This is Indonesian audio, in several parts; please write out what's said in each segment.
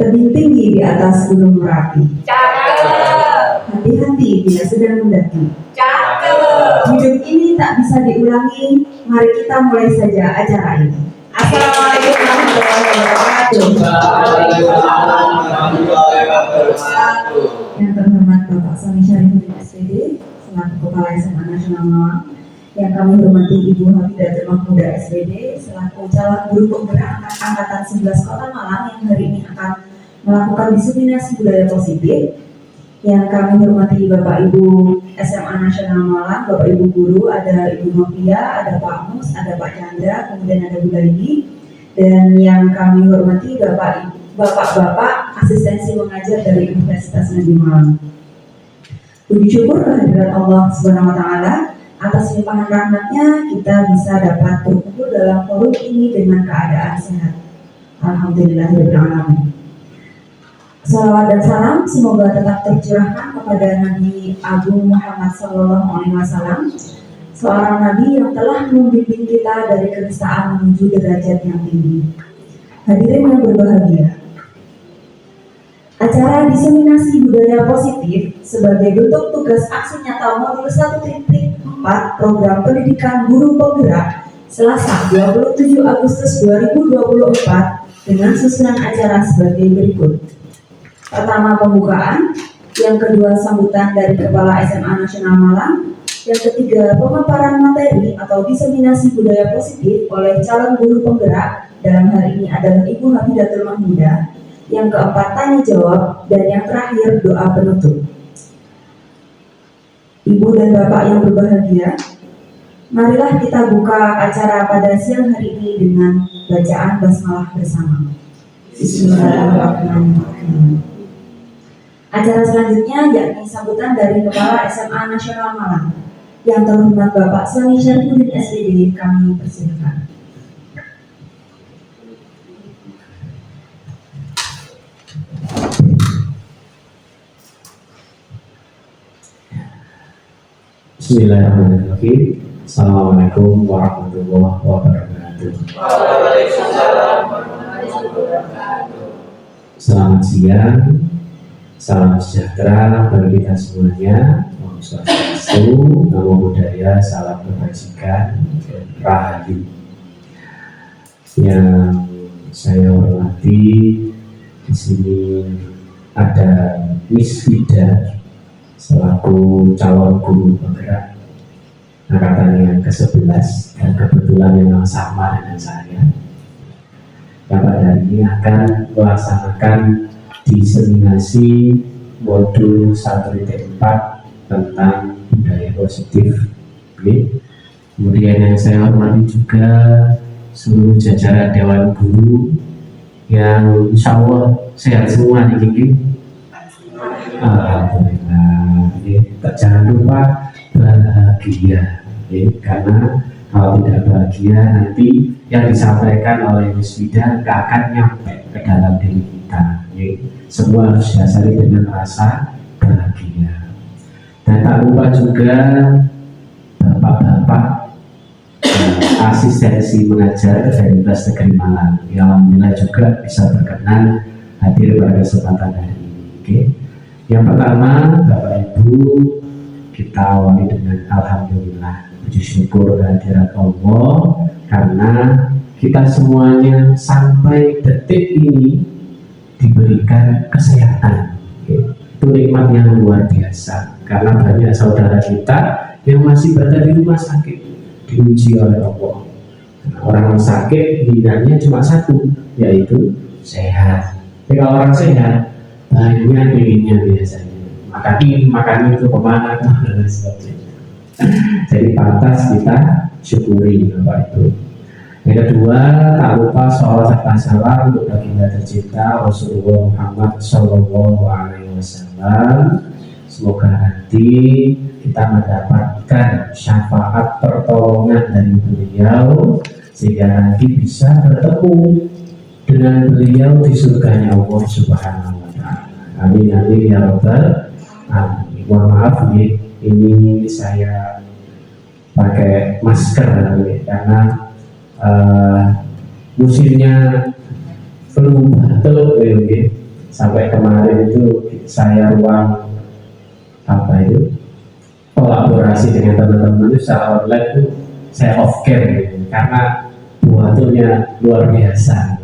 Tebing tinggi di atas gunung Merapi. Cakep. Hati-hati bila sedang mendaki. Cakep. Hidup ini tak bisa diulangi. Mari kita mulai saja acara ini. Assalamualaikum warahmatullahi wabarakatuh. Yang terhormat Bapak Sony Syarifuddin SPD selaku Kepala SMA Nasional Malang, yang kami hormati Ibu Hafidatul Mahmuda SPD selaku calon guru penggerak angkatan 11 Kota Malang yang hari ini akan melakukan diseminasi budaya positif, yang kami hormati Bapak Ibu SMA Nasional Malang, Bapak Ibu guru, ada Ibu Novia, ada Pak Mus, ada Pak Chandra, kemudian ada Bu Laini, dan yang kami hormati Bapak-bapak asistensi mengajar dari Universitas Negeri Malang. Puji syukur kehadirat Allah Subhanahu wa Ta'ala atas limpahan rahmatnya kita bisa dapat berkumpul dalam forum ini dengan keadaan sehat. Alhamdulillahirrahmanirrahim. Salawat dan salam semoga tetap tercurahkan kepada Nabi Agung Muhammad SAW, seorang Nabi yang telah membimbing kita dari kenistaan menuju derajat yang tinggi. Hadirin yang berbahagia, acara diseminasi budaya positif sebagai bentuk tugas aksi nyata modul 1.4 program pendidikan guru penggerak Selasa 27 Agustus 2024 dengan susunan acara sebagai berikut. Pertama, pembukaan. Yang kedua, sambutan dari Kepala SMA Nasional Malang. Yang ketiga, pemaparan materi atau diseminasi budaya positif oleh calon guru penggerak, dalam hal ini adalah Ibu Hafidatul Mahmuda. Yang keempat, tanya jawab, dan yang terakhir, doa penutup. Ibu dan Bapak yang berbahagia, marilah kita buka acara pada siang hari ini dengan bacaan basmalah bersama. Bismillahirrahmanirrahim. Acara selanjutnya yakni sambutan dari Kepala SMA Nasional Malang. Yang terhormat Bapak Sony Syarifuddin SPD, kami persilakan. Bismillahirrahmanirrahim. Assalamualaikum warahmatullahi wabarakatuh. Selamat siang, salam sejahtera bagi kita semuanya. Om Swastiastu, Namo Buddhaya, salam kebajikan, rahayu. Yang saya hormati, di sini ada Miss Vida selaku calon guru penggerak angkatan yang ke-11, dan kebetulan memang sama dengan saya, yang pada hari ini akan melaksanakan diseminasi modul 1.4 tentang budaya positif. Oke. Kemudian yang saya hormati juga seluruh jajaran Dewan Guru yang insya Allah sehat semua nih Kiki. Alhamdulillah. Jangan lupa bahagia, karena kalau tidak bahagia nanti yang disampaikan oleh Miss Vida gak akan nyampe ke dalam diri kita. Semua harus dasari dengan rasa bahagia. Dan tak lupa juga bapak-bapak asistensi mengajar dari Universitas Negeri Malang, yang alhamdulillah juga bisa berkenan hadir pada kesempatan hari ini. Oke. Yang pertama, Bapak Ibu, kita awali dengan alhamdulillah, puji syukur kehadirat Allah karena kita semuanya sampai detik ini diberikan kesehatan. Itu nikmat yang luar biasa, karena banyak saudara kita yang masih berada di rumah sakit diuji oleh Allah. Orang sakit pilihannya cuma satu, yaitu sehat. Tapi kalau orang sehat banyak pilihnya biasanya, makan itu kemana dan sebagainya. Jadi pantas kita syukuri Bapak Ibu. Yang kedua, tak lupa soal serta salam untuk baginda tercinta Rasulullah Muhammad Sallallahu Alaihi Wasallam. Semoga nanti kita mendapatkan syafaat pertolongan dari beliau sehingga nanti bisa bertemu dengan beliau di surganya Allah Subhanahu wa Ta'ala. Amin amin ya rabbal alamin. Mohon maaf nih, ini saya pakai masker karena musimnya flu batuk, sampai kemarin itu saya ruang apa itu kolaborasi dengan teman-teman itu secara online itu saya off cam gitu, karena buahnya luar biasa.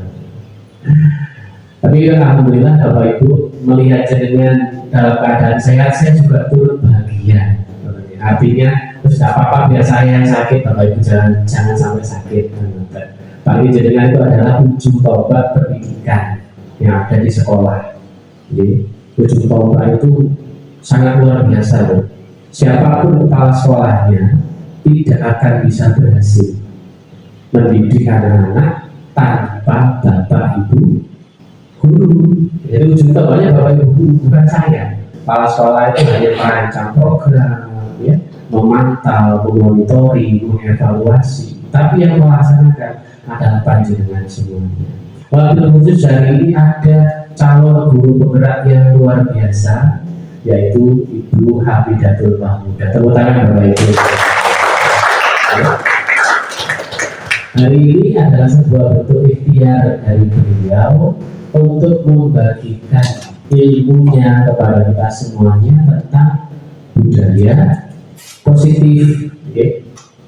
Tapi alhamdulillah Bapak Ibu melihat jenengan dalam keadaan sehat, saya juga turut bahagia. Artinya terus tidak apa-apa biar saya yang sakit, Bapak Ibu jangan sampai sakit. Bagi jenengan itu adalah ujung tombak pendidikan yang ada di sekolah. Jadi ujung tombak itu sangat luar biasa loh. Siapapun kepala sekolahnya tidak akan bisa berhasil mendidik anak-anak tanpa bapak ibu guru. Jadi ujung tombaknya bapak ibu guru, bukan saya. Kepala sekolah itu hanya merancang program, ya, memantau, memonitoring, mengevaluasi. Tapi yang melaksanakan adalah panjenengan semuanya. Wabil khusus hari ini ada calon guru penggerak yang luar biasa, yaitu Ibu Hafidatul Mahmudah. Tepuk tangan Bapak Ibu. Hari ini adalah sebuah bentuk ikhtiar dari beliau untuk membagikan ilmunya kepada kita semuanya tentang budaya positif.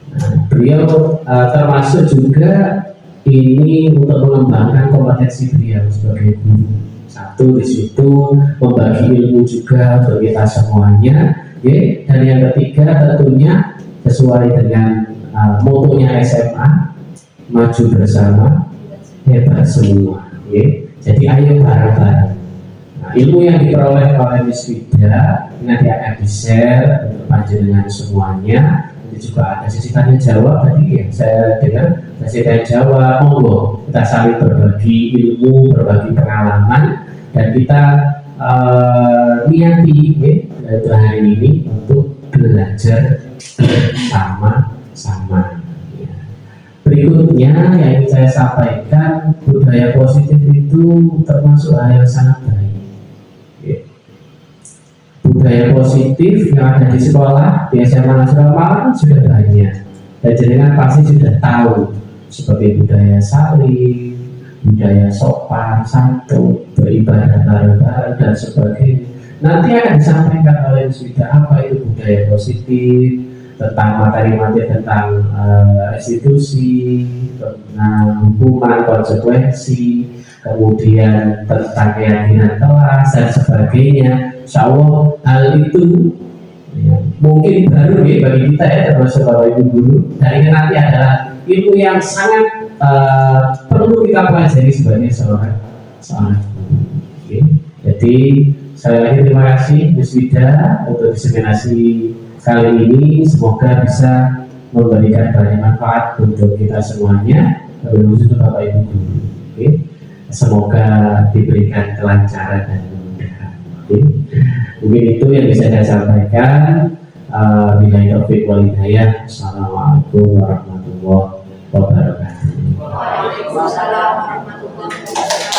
Nah, beliau termasuk juga ini untuk mengembangkan kompetensi beliau sebagai guru. Satu di situ membagi ilmu juga untuk kita semuanya, dan yang ketiga tentunya sesuai dengan motonya SMA, maju bersama, hebat semua. Jadi ayo bareng-bareng. Nah, ilmu yang diperoleh oleh Miss Wida nanti akan di-share untuk panjenengan semuanya. Juga ada sesi tanya jawab tadi ya, saya dengar sesi tanya jawab, monggo kita saling berbagi ilmu, berbagi pengalaman, dan kita niati hari ini untuk belajar sama-sama. Berikutnya yang ingin saya sampaikan, budaya positif itu termasuk hal yang sangat baik. Budaya positif yang ada di sekolah di SMA Nasional Malang sudah banyak, dan jenengan pasti sudah tahu seperti budaya saling, budaya sopan santun, beribadah bareng-bareng dan sebagainya. Nanti akan disampaikan oleh Wida apa itu budaya positif, tentang materi-materi tentang restitusi, tentang hukuman, konsekuensi, kemudian tentang keyakinan kelas dan sebagainya. Insya Allah hal itu ya, mungkin baru ya bagi kita ya, termasuk Bapak Ibu guru, dan ini nanti adalah ilmu yang sangat perlu kita pelajari sebagai seorang guru. Jadi sekali lagi terima kasih Miss Wida untuk diseminasi kali ini, semoga bisa memberikan banyak manfaat untuk kita semuanya, terlebih khusus untuk Bapak Ibu guru. Semoga diberikan kelancaran dan kemudahan. Mungkin itu yang bisa saya sampaikan. Billahi taufiq wal hidayah. Assalamualaikum warahmatullahi wabarakatuh. Waalaikumsalam warahmatullahi wabarakatuh.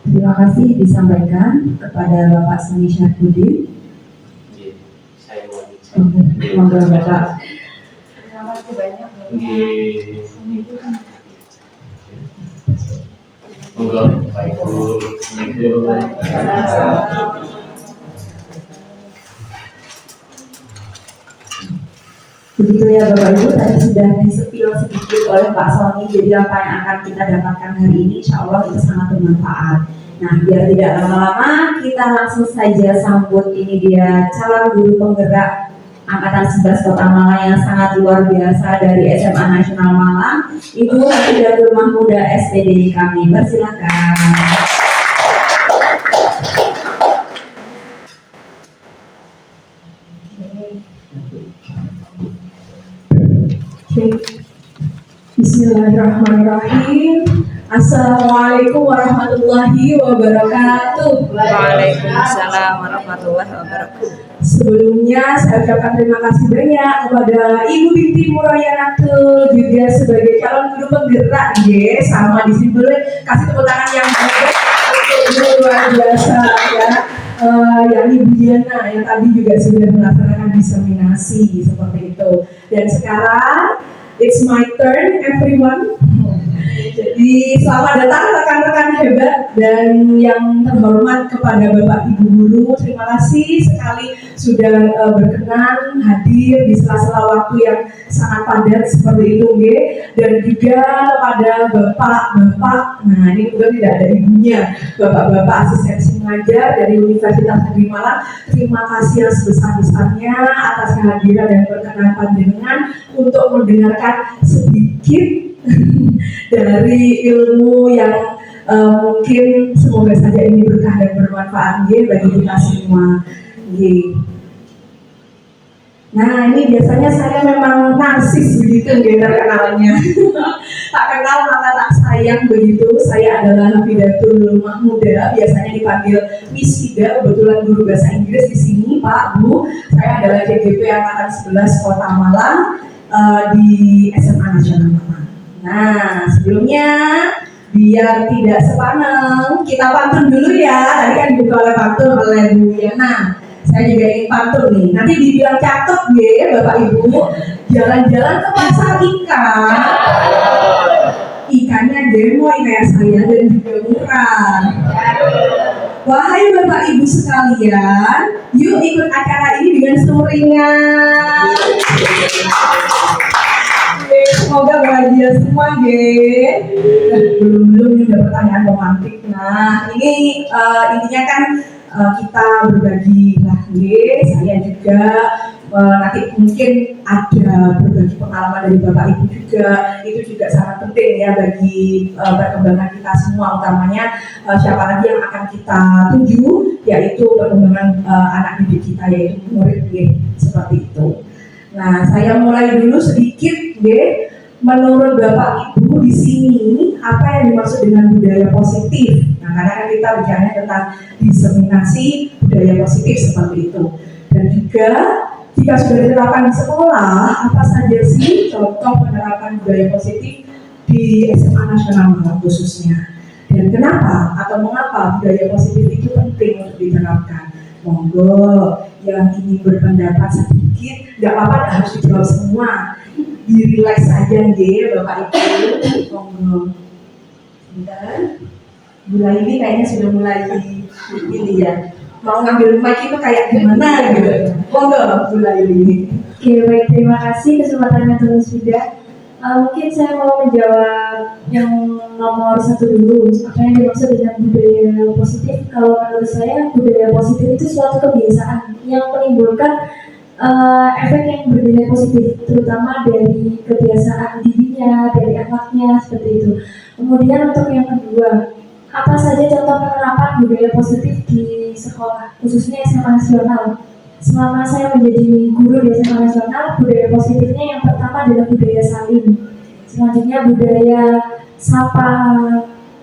Terima kasih disampaikan kepada Bapak Sani Syarifudin. Monggo Bapak. Terima kasih banyak. Monggo Pak Ibu. Begitu ya Bapak Ibu, tadi sudah disepil sedikit oleh Pak Sony, jadi apa yang akan kita dapatkan hari ini insya Allah itu sangat bermanfaat. Nah, biar tidak lama-lama, kita langsung saja sambut ini dia calon guru penggerak Angkatan 11 Kota Malang yang sangat luar biasa dari SMA Nasional Malang, Ibu Hafidatul Mahmudah SPD kami. Persilakan. Bismillahirrahmanirrahim. Assalamualaikum warahmatullahi wabarakatuh. Waalaikumsalam warahmatullahi wabarakatuh. Sebelumnya saya ucapkan terima kasih banyak kepada Ibu Binti Murayanate juga sebagai calon guru penggerak sama di sini boleh kasih tepuk tangan yang baik untuk luar biasa ya. Yang Ibu Diana yang tadi juga sudah melaksanakan diseminasi seperti itu. Dan sekarang it's my turn everyone. Jadi selamat datang rekan-rekan hebat dan yang terhormat kepada Bapak Ibu Guru. Terima kasih sekali sudah berkenan hadir di sela-sela waktu yang sangat padat seperti itu, nggih. Dan juga kepada bapak-bapak, nah ini juga tidak ada ibunya, bapak-bapak asistensi mengajar dari Universitas Negeri Malang. Terima kasih yang sebesar-besarnya atas kehadiran dan berkenan panjenengan untuk mendengarkan sedikit dari ilmu yang mungkin semoga saja ini berkah dan bermanfaat bagi kita semua. Nah ini biasanya saya memang narsis begitu terkenalnya. Tak kenal maka tak sayang begitu. Saya adalah Hafidatul Mahmuda, biasanya dipanggil Miss Fida, kebetulan guru bahasa Inggris di sini Pak Bu. Saya adalah DGP Angkatan 11 Kota Malang di SMA Nasional Malang. Nah, sebelumnya biar tidak sepaneng, kita pantun dulu ya. Tadi kan dibuka oleh pantun oleh Bu Yana. Saya juga ingin pantun nih. Nanti dibilang cakep ya, Bapak Ibu. Jalan-jalan ke pasar ikan. Ikannya gemoy kayak saya dan juga murah. Wahai Bapak Ibu sekalian, yuk ikut acara ini dengan sumringah. Semoga bahagia semua, belum ini udah pertanyaan romantik. Nah, ini intinya kan kita berbagi lah, saya juga nanti mungkin ada berbagi pengalaman dari Bapak Ibu juga. Itu juga sangat penting ya bagi perkembangan kita semua, utamanya siapa lagi yang akan kita tuju, yaitu perkembangan anak didik kita, yaitu murid, seperti itu. Nah, saya mulai dulu sedikit, menurut Bapak Ibu di sini apa yang dimaksud dengan budaya positif? Nah, karena kan kita bicara tentang diseminasi budaya positif seperti itu. Dan juga jika sudah diterapkan di sekolah, apa saja sih contoh penerapan budaya positif di SMA Nasional Malang khususnya? Dan kenapa atau mengapa budaya positif itu penting untuk diterapkan? Monggo yang ingin berpendapat sedikit, nggak apa-apa, harus dijawab semua. Di-relax aja Bapak Ibu. Monggo. Sebentar. Mulai ini kayaknya sudah mulai ini ya. Mau ngambil mic itu kayak gimana gitu. Monggo mulai ini. Oke, baik, terima kasih kesempatannya terus sudah. Mungkin saya mau menjawab yang nomor satu dulu. Apa yang dimaksud dengan budaya positif? Kalau menurut saya, budaya positif itu suatu kebiasaan yang menimbulkan efek yang bernilai positif, terutama dari kebiasaan dirinya, dari akhlaknya, seperti itu. Kemudian untuk yang kedua, apa saja contoh penerapan budaya positif di sekolah, khususnya SMA Nasional? Selama saya menjadi guru di SMA Nasional, budaya positifnya yang pertama adalah budaya salim. Selanjutnya budaya sapa,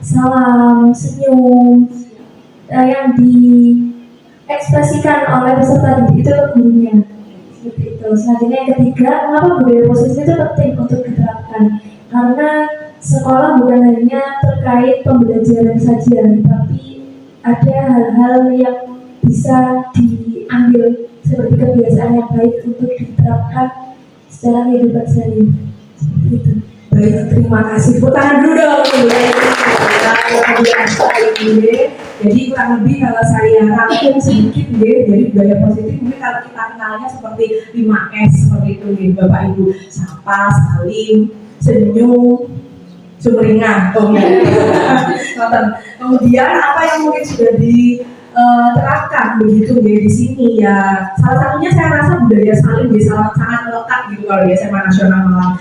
salam, senyum, yang diekspresikan oleh peserta didik itu ke gurunya. Seperti itu. Selanjutnya yang ketiga, mengapa budaya positif itu penting untuk diterapkan? Karena sekolah bukan hanya terkait pembelajaran saja, tapi ada hal-hal yang bisa diambil seperti kebiasaan yang baik untuk diterapkan secara kehidupan sehari. Seperti itu. Baik, terima kasih. Tepuk tangan dulu dong. Jadi kurang lebih kalau saya rangkum sedikit jadi budaya positif mungkin kalau kita kenalnya seperti 5S seperti itu Bapak Ibu. Sapa, salim, senyum, sumringah. Kemudian apa yang mungkin sudah diterapkan begitu di sini ya. Salah satunya saya rasa budaya salim sangat melekat gitu kalau di SMA Nasional Malang.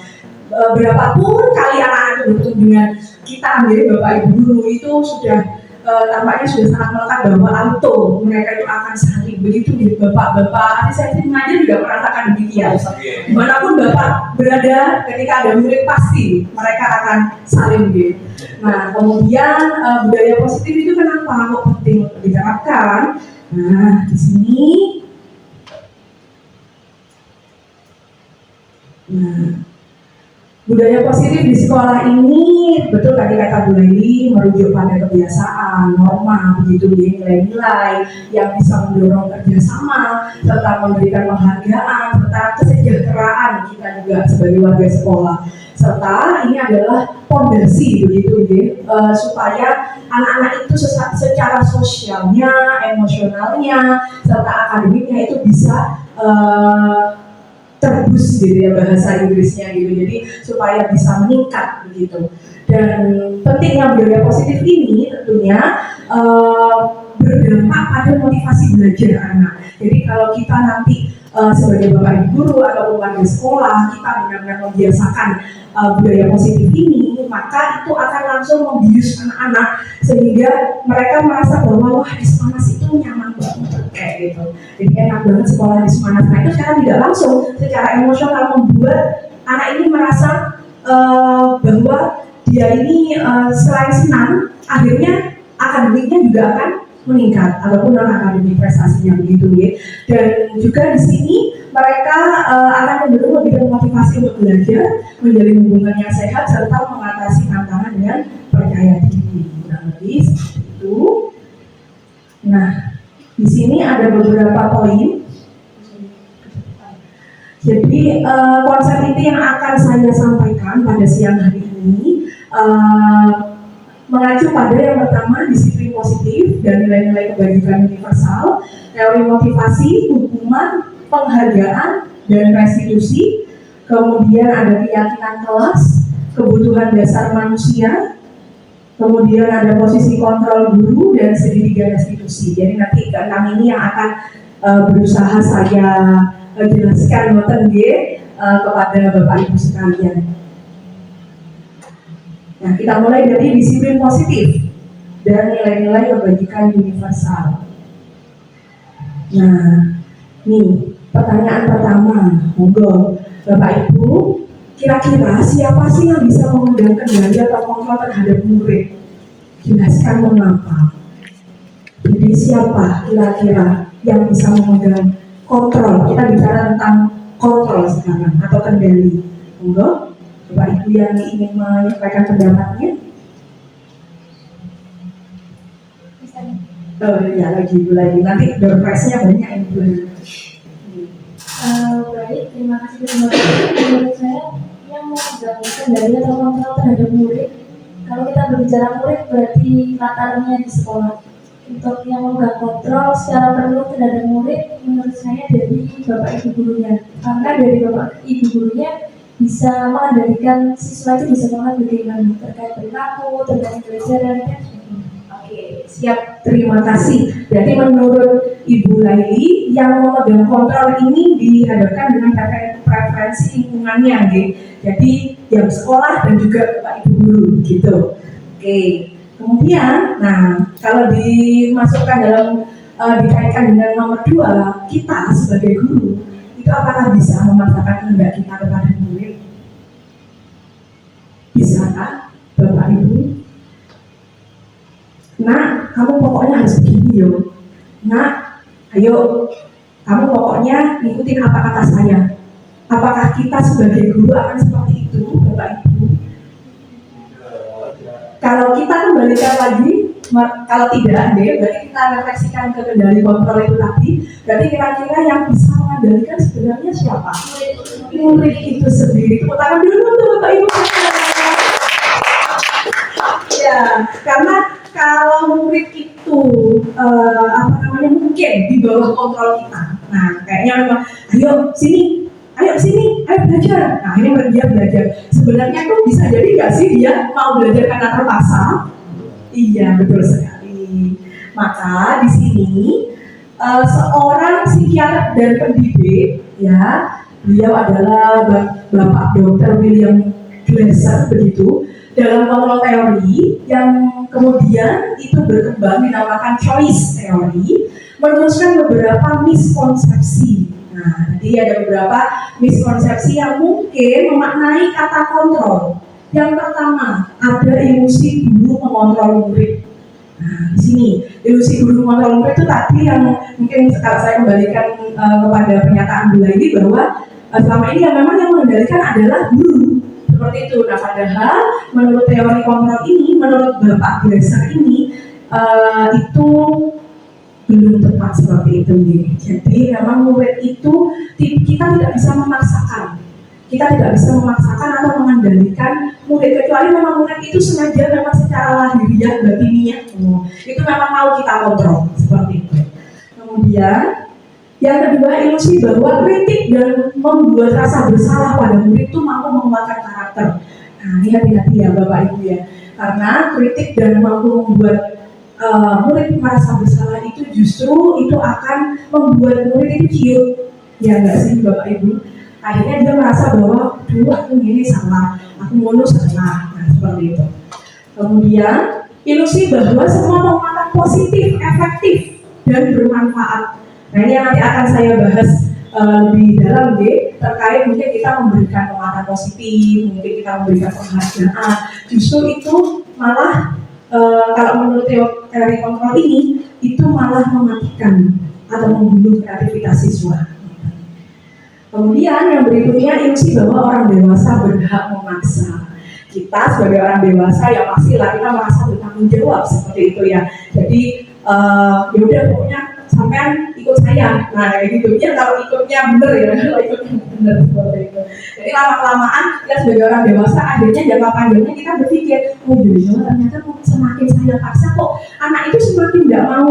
Berapapun kali anak-anak bertemu dengan kita Bapak Ibu guru itu sudah tampaknya sudah sangat melekat bahwa auto mereka itu akan saling begitu Bapak-bapak asistensi mengajar juga merasakan demikian. Dimanapun Bapak berada ketika ada murid pasti mereka akan saling gitu. Nah kemudian budaya positif itu kenapa kok penting untuk diterapkan? Nah di sini budaya positif di sekolah ini betul tadi kata Bu Laili merujuk pada kebiasaan, norma, begitu nilai-nilai yang bisa mendorong kerjasama serta memberikan penghargaan serta kesejahteraan kita juga sebagai warga sekolah. serta ini adalah pondasi begitu ya, supaya anak-anak itu secara sosialnya, emosionalnya, serta akademiknya itu bisa terbus gitu ya bahasa Inggrisnya gitu, jadi supaya bisa meningkat begitu. Dan pentingnya budaya positif ini tentunya berdampak pada motivasi belajar anak. Jadi kalau kita nanti sebagai bapak ibu guru atau warga sekolah kita benar-benar membiasakan budaya positif ini, maka itu akan langsung membius anak-anak sehingga mereka merasa bahwa wah di Sumanas itu nyaman banget kayak gitu. Jadi enak banget sekolah di Sumanas. Nah itu sekarang tidak langsung secara emosional membuat anak ini merasa bahwa dia ini selain senang, akhirnya akademiknya juga akan meningkat ataupun non akademik prestasinya begitu ya. Dan juga di sini mereka akan cenderung lebih termotivasi untuk belajar, menjalin hubungan yang sehat serta mengatasi tantangan dengan percaya diri. Kurang lebih seperti itu. Nah, di sini ada beberapa poin. Jadi konsep itu yang akan saya sampaikan pada siang hari ini mengacu pada yang pertama disiplin positif dan nilai-nilai kebajikan universal, teori motivasi, hukuman, penghargaan, dan restitusi. Kemudian ada keyakinan kelas, kebutuhan dasar manusia, kemudian ada posisi kontrol guru dan segitiga restitusi. Jadi nanti keenam ini yang akan berusaha saya jelaskan kepada Bapak Ibu sekalian. Nah, kita mulai dari disiplin positif dan nilai-nilai kebajikan universal. Nah, nih pertanyaan pertama, monggo Bapak Ibu, kira-kira siapa sih yang bisa memegang kendali atau kontrol terhadap murid? Jelaskan mengapa. Jadi siapa kira-kira yang bisa memegang kontrol? Kita bicara tentang kontrol sekarang atau kendali. Monggo, Bapak Ibu yang ingin menyampaikan pendapatnya. Oh ya, lagi nanti door prize-nya banyak yang belajar. Baik, terima kasih. Menurut saya yang memegang kendali atau kontrol terhadap murid, kalau kita berbicara murid berarti latarnya di sekolah. Untuk yang memegang kontrol secara penuh terhadap murid, menurut saya dari bapak ibu gurunya, karena dari bapak ibu gurunya bisa mengendalikan siswa itu bisa banget bagaimana terkait perilaku, terkait pelajaran. Oke, siap, terima kasih. Jadi menurut Ibu Laili yang memegang kontrol ini dihadapkan dengan preferensi lingkungannya, gitu. Jadi yang sekolah dan juga Bapak Ibu guru, gitu. Oke, kemudian, nah kalau dimasukkan dalam dikaitkan dengan nomor 2, kita sebagai guru itu apakah bisa memaksakan kehendak kita kepada murid? Bisakah, Bapak Ibu? Nah, kamu pokoknya harus begini yo. Nah, ayo, kamu pokoknya ngikutin apa kata saya. Apakah kita sebagai guru akan seperti itu, Bapak Ibu? Kalau kita kembalikan lagi, kalau tidak, berarti kita refleksikan ke kendali kontrol itu tadi. Berarti kira-kira yang bisa mengendalikan sebenarnya siapa? Murid itu sendiri. Tepuk tangan dulu untuk Bapak Ibu. Ya, karena kalau murid itu mungkin di bawah kontrol kita. Nah, kayaknya memang ayo sini, ayo belajar. Nah, ini dia belajar. Sebenarnya tuh bisa jadi nggak sih dia mau belajar karena terpaksa? Iya, betul sekali. Maka di sini seorang psikiater dan pendidik, ya, beliau adalah Bapak Dr. William Glasser begitu. Dalam kontrol teori yang kemudian itu berkembang dinamakan choice teori, meneruskan beberapa miskonsepsi. Nah, jadi ada beberapa miskonsepsi yang mungkin memaknai kata kontrol. Yang pertama, ada ilusi guru mengontrol murid. Nah, di sini ilusi guru mengontrol murid itu tadi yang mungkin sekarang saya kembalikan kepada pernyataan Bu Laili bahwa selama ini yang memang yang mengendalikan adalah guru. Seperti itu. Nah, padahal menurut teori kontrol ini, menurut Bapak Glasser ini itu belum tepat seperti itu. Jadi memang murid itu kita tidak bisa memaksakan. kita tidak bisa memaksakan atau mengendalikan murid, kecuali memang murid itu sengaja memang secara lahiriah batiniah itu memang mau kita kontrol seperti itu. Kemudian yang kedua, ilusi bahwa kritik dan membuat rasa bersalah pada murid itu mampu menguatkan karakter. Nah, ini hati-hati ya Bapak Ibu ya, karena kritik dan mampu membuat murid merasa bersalah itu justru itu akan membuat murid itu ciut, ya nggak sih Bapak Ibu? Akhirnya dia merasa bahwa dulu aku ini salah, aku ngono salah, nah seperti itu. Kemudian ilusi bahwa semua penguatan positif, efektif dan bermanfaat. Nah ini yang nanti akan saya bahas lebih dalam terkait mungkin kita memberikan penguatan positif, mungkin kita memberikan penghargaan. Justru itu malah kalau menurut teori kontrol ini itu malah mematikan atau membunuh kreativitas siswa. Kemudian yang berikutnya ilusi bahwa orang dewasa berhak memaksa. Kita sebagai orang dewasa ya pastilah kita merasa bertanggung jawab seperti itu ya. Jadi ya udah pokoknya sampean ikut saya. Nah kayak gitu. Ya kalau ikutnya bener ya, kalau ikutnya bener seperti itu. Jadi lama-kelamaan kita sebagai orang dewasa akhirnya jangka panjangnya kita berpikir, oh iya ternyata semakin saya paksa kok anak itu semakin nggak mau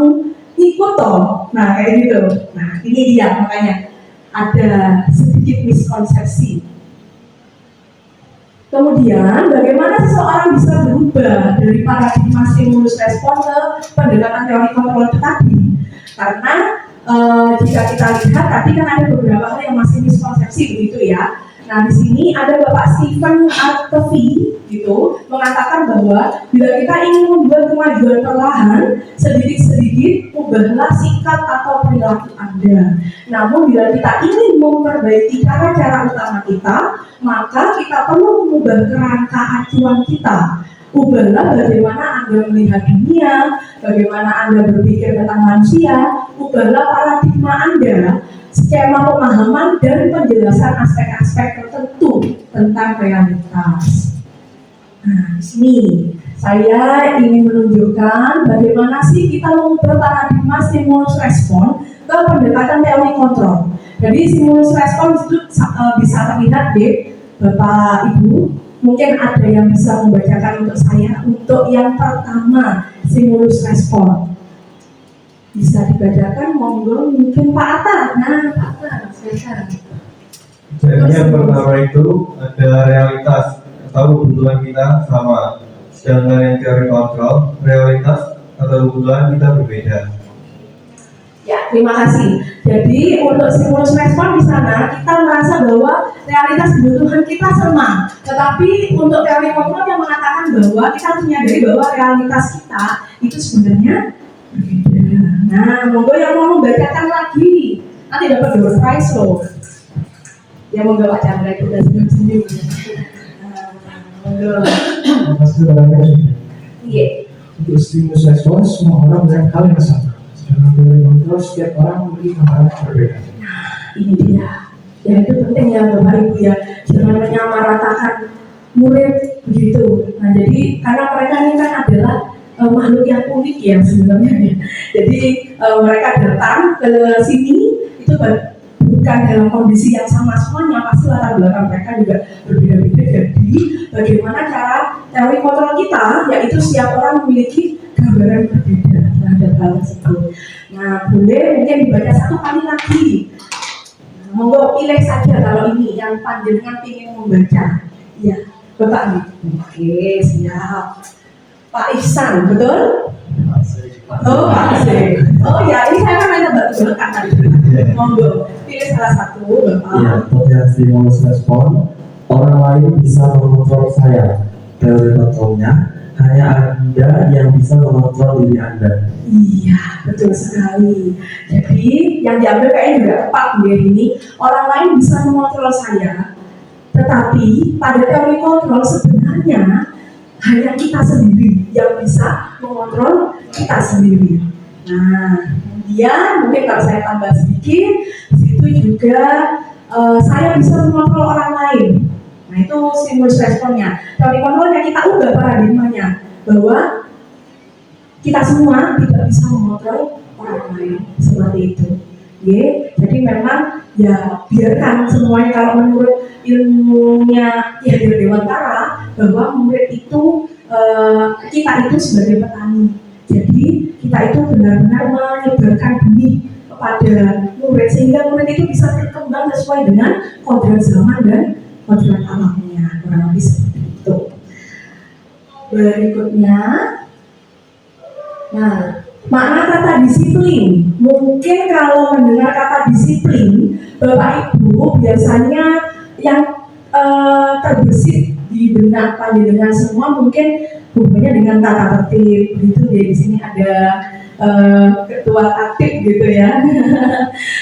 ikut toh. Nah kayak gitu. Nah ini dia makanya ada sedikit miskonsepsi. Kemudian bagaimana seseorang bisa berubah dari paradigma stimulus respon ke pendekatan teori kontrol itu tadi? Karena jika kita lihat tadi kan ada beberapa hal yang masih miskonsepsi begitu ya. Nah di sini ada Bapak Stephen R. Covey gitu mengatakan bahwa bila kita ingin membuat kemajuan perlahan, sedikit-sedikit ubahlah sikap atau perilaku Anda. Namun bila kita ingin memperbaiki cara-cara utama kita, maka kita perlu mengubah kerangka acuan kita. Ubahlah bagaimana Anda melihat dunia, bagaimana Anda berpikir tentang manusia, ubahlah paradigma Anda, skema pemahaman dan penjelasan aspek-aspek tertentu tentang realitas. Nah, di sini saya ingin menunjukkan bagaimana sih kita mengubah paradigma stimulus respon ke pendekatan teori kontrol. Jadi stimulus respon itu bisa terlihat deh, Bapak Ibu. Mungkin ada yang bisa membacakan untuk saya. Untuk yang pertama, stimulus respon. Bisa dibacakan, monggo mungkin Pak Atta. Nah, Pak Atta, silakan. Jadi yang pertama itu ada realitas atau kebutuhan kita sama. Sedangkan yang teori kontrol, realitas atau kebutuhan kita berbeda. Ya, terima kasih. Jadi untuk stimulus respon di sana kita merasa bahwa realitas kebutuhan kita sama. Tetapi untuk teori kontrol yang mengatakan bahwa kita harus menyadari bahwa realitas kita itu sebenarnya berbeda. Nah, monggo yang mau membacakan lagi. Nanti dapat door prize loh. Ya monggo Pak Chandra itu udah senyum-senyum. Monggo. Terima kasih kepada Anda. Iya. Untuk stimulus respon, semua orang melihat hal yang sama. Sedangkan teori kontrol, setiap orang memiliki gambaran berbeda. Ini dia. Ya itu penting ya Bapak Ibu ya. Jangan menyamaratakan murid begitu. Nah jadi karena mereka ini kan adalah makhluk yang unik ya sebenarnya ya. Jadi mereka datang ke sini itu bukan dalam kondisi yang sama semuanya, pasti latar belakang mereka juga berbeda-beda. Jadi bagaimana cara teori kontrol kita, yaitu setiap orang memiliki gambaran berbeda terhadap hal tersebut. Nah boleh mungkin dibaca satu kali lagi. Nah, monggo pilih saja kalau ini yang panjenengan ingin membaca. Ya, Bapak nih. Oke, siap. Pak Ihsan, betul? Oh, Pak Ihsan. Oh ya, ini saya kan main tebak-tebakan tadi. Monggo, pilih salah satu, Bapak. Ya, untuk stimulus respon, orang lain bisa mengontrol saya. Teori kontrolnya, hanya Anda yang bisa mengontrol diri Anda. Iya, betul sekali. Jadi, yang diambil kayaknya juga tepat ya ini. Orang lain bisa mengontrol saya, tetapi pada teori kontrol sebenarnya hanya kita sendiri yang bisa mengontrol kita sendiri. Nah, kemudian mungkin kalau saya tambah sedikit, itu juga saya bisa mengontrol orang lain. Nah itu stimulus responnya. Teori kontrolnya kita ubah paradigmanya bahwa kita semua tidak bisa mengontrol orang lain seperti itu. Jadi memang ya biarkan semuanya, kalau menurut ilmunya ya Dewantara bahwa murid itu kita itu sebagai petani. Jadi kita itu benar-benar menyebarkan benih kepada murid sehingga murid itu bisa berkembang sesuai dengan kodrat zaman dan kodrat alamnya, kurang lebih seperti itu. Berikutnya, nah, makna kata disiplin. Mungkin kalau mendengar kata disiplin, Bapak Ibu biasanya yang terbesit di benak panjenengan semua mungkin hubungannya dengan tata tertib gitu ya. Di sini ada ketua tatib gitu ya.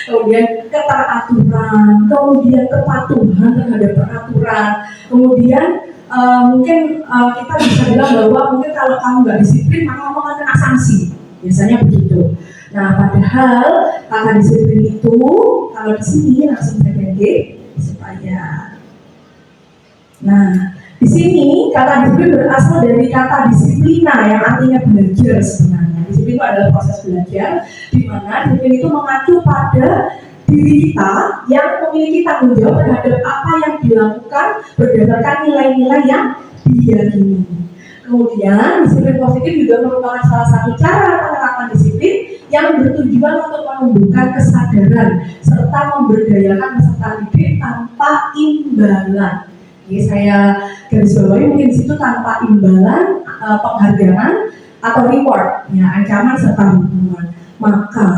Kemudian keteraturan, kemudian kepatuhan terhadap peraturan, kemudian mungkin kita bisa bilang bahwa mungkin kalau kamu nggak disiplin maka kamu akan kena sanksi, biasanya begitu. Nah, padahal kata disiplin itu kalau di sini langsung terjadi supaya. Nah, di sini kata disiplin berasal dari kata disiplina yang artinya belajar sebenarnya. Disiplin itu adalah proses belajar, di mana disiplin itu mengacu pada diri kita yang memiliki tanggung jawab terhadap apa yang dilakukan berdasarkan nilai-nilai yang diyakini. Kemudian disiplin positif juga merupakan salah satu cara penerapan disiplin yang bertujuan untuk menumbuhkan kesadaran serta memberdayakan peserta didik tanpa imbalan. Jadi saya garis bawahi mungkin di situ tanpa imbalan, penghargaan atau reward, ya, ancaman serta hukuman. Maka,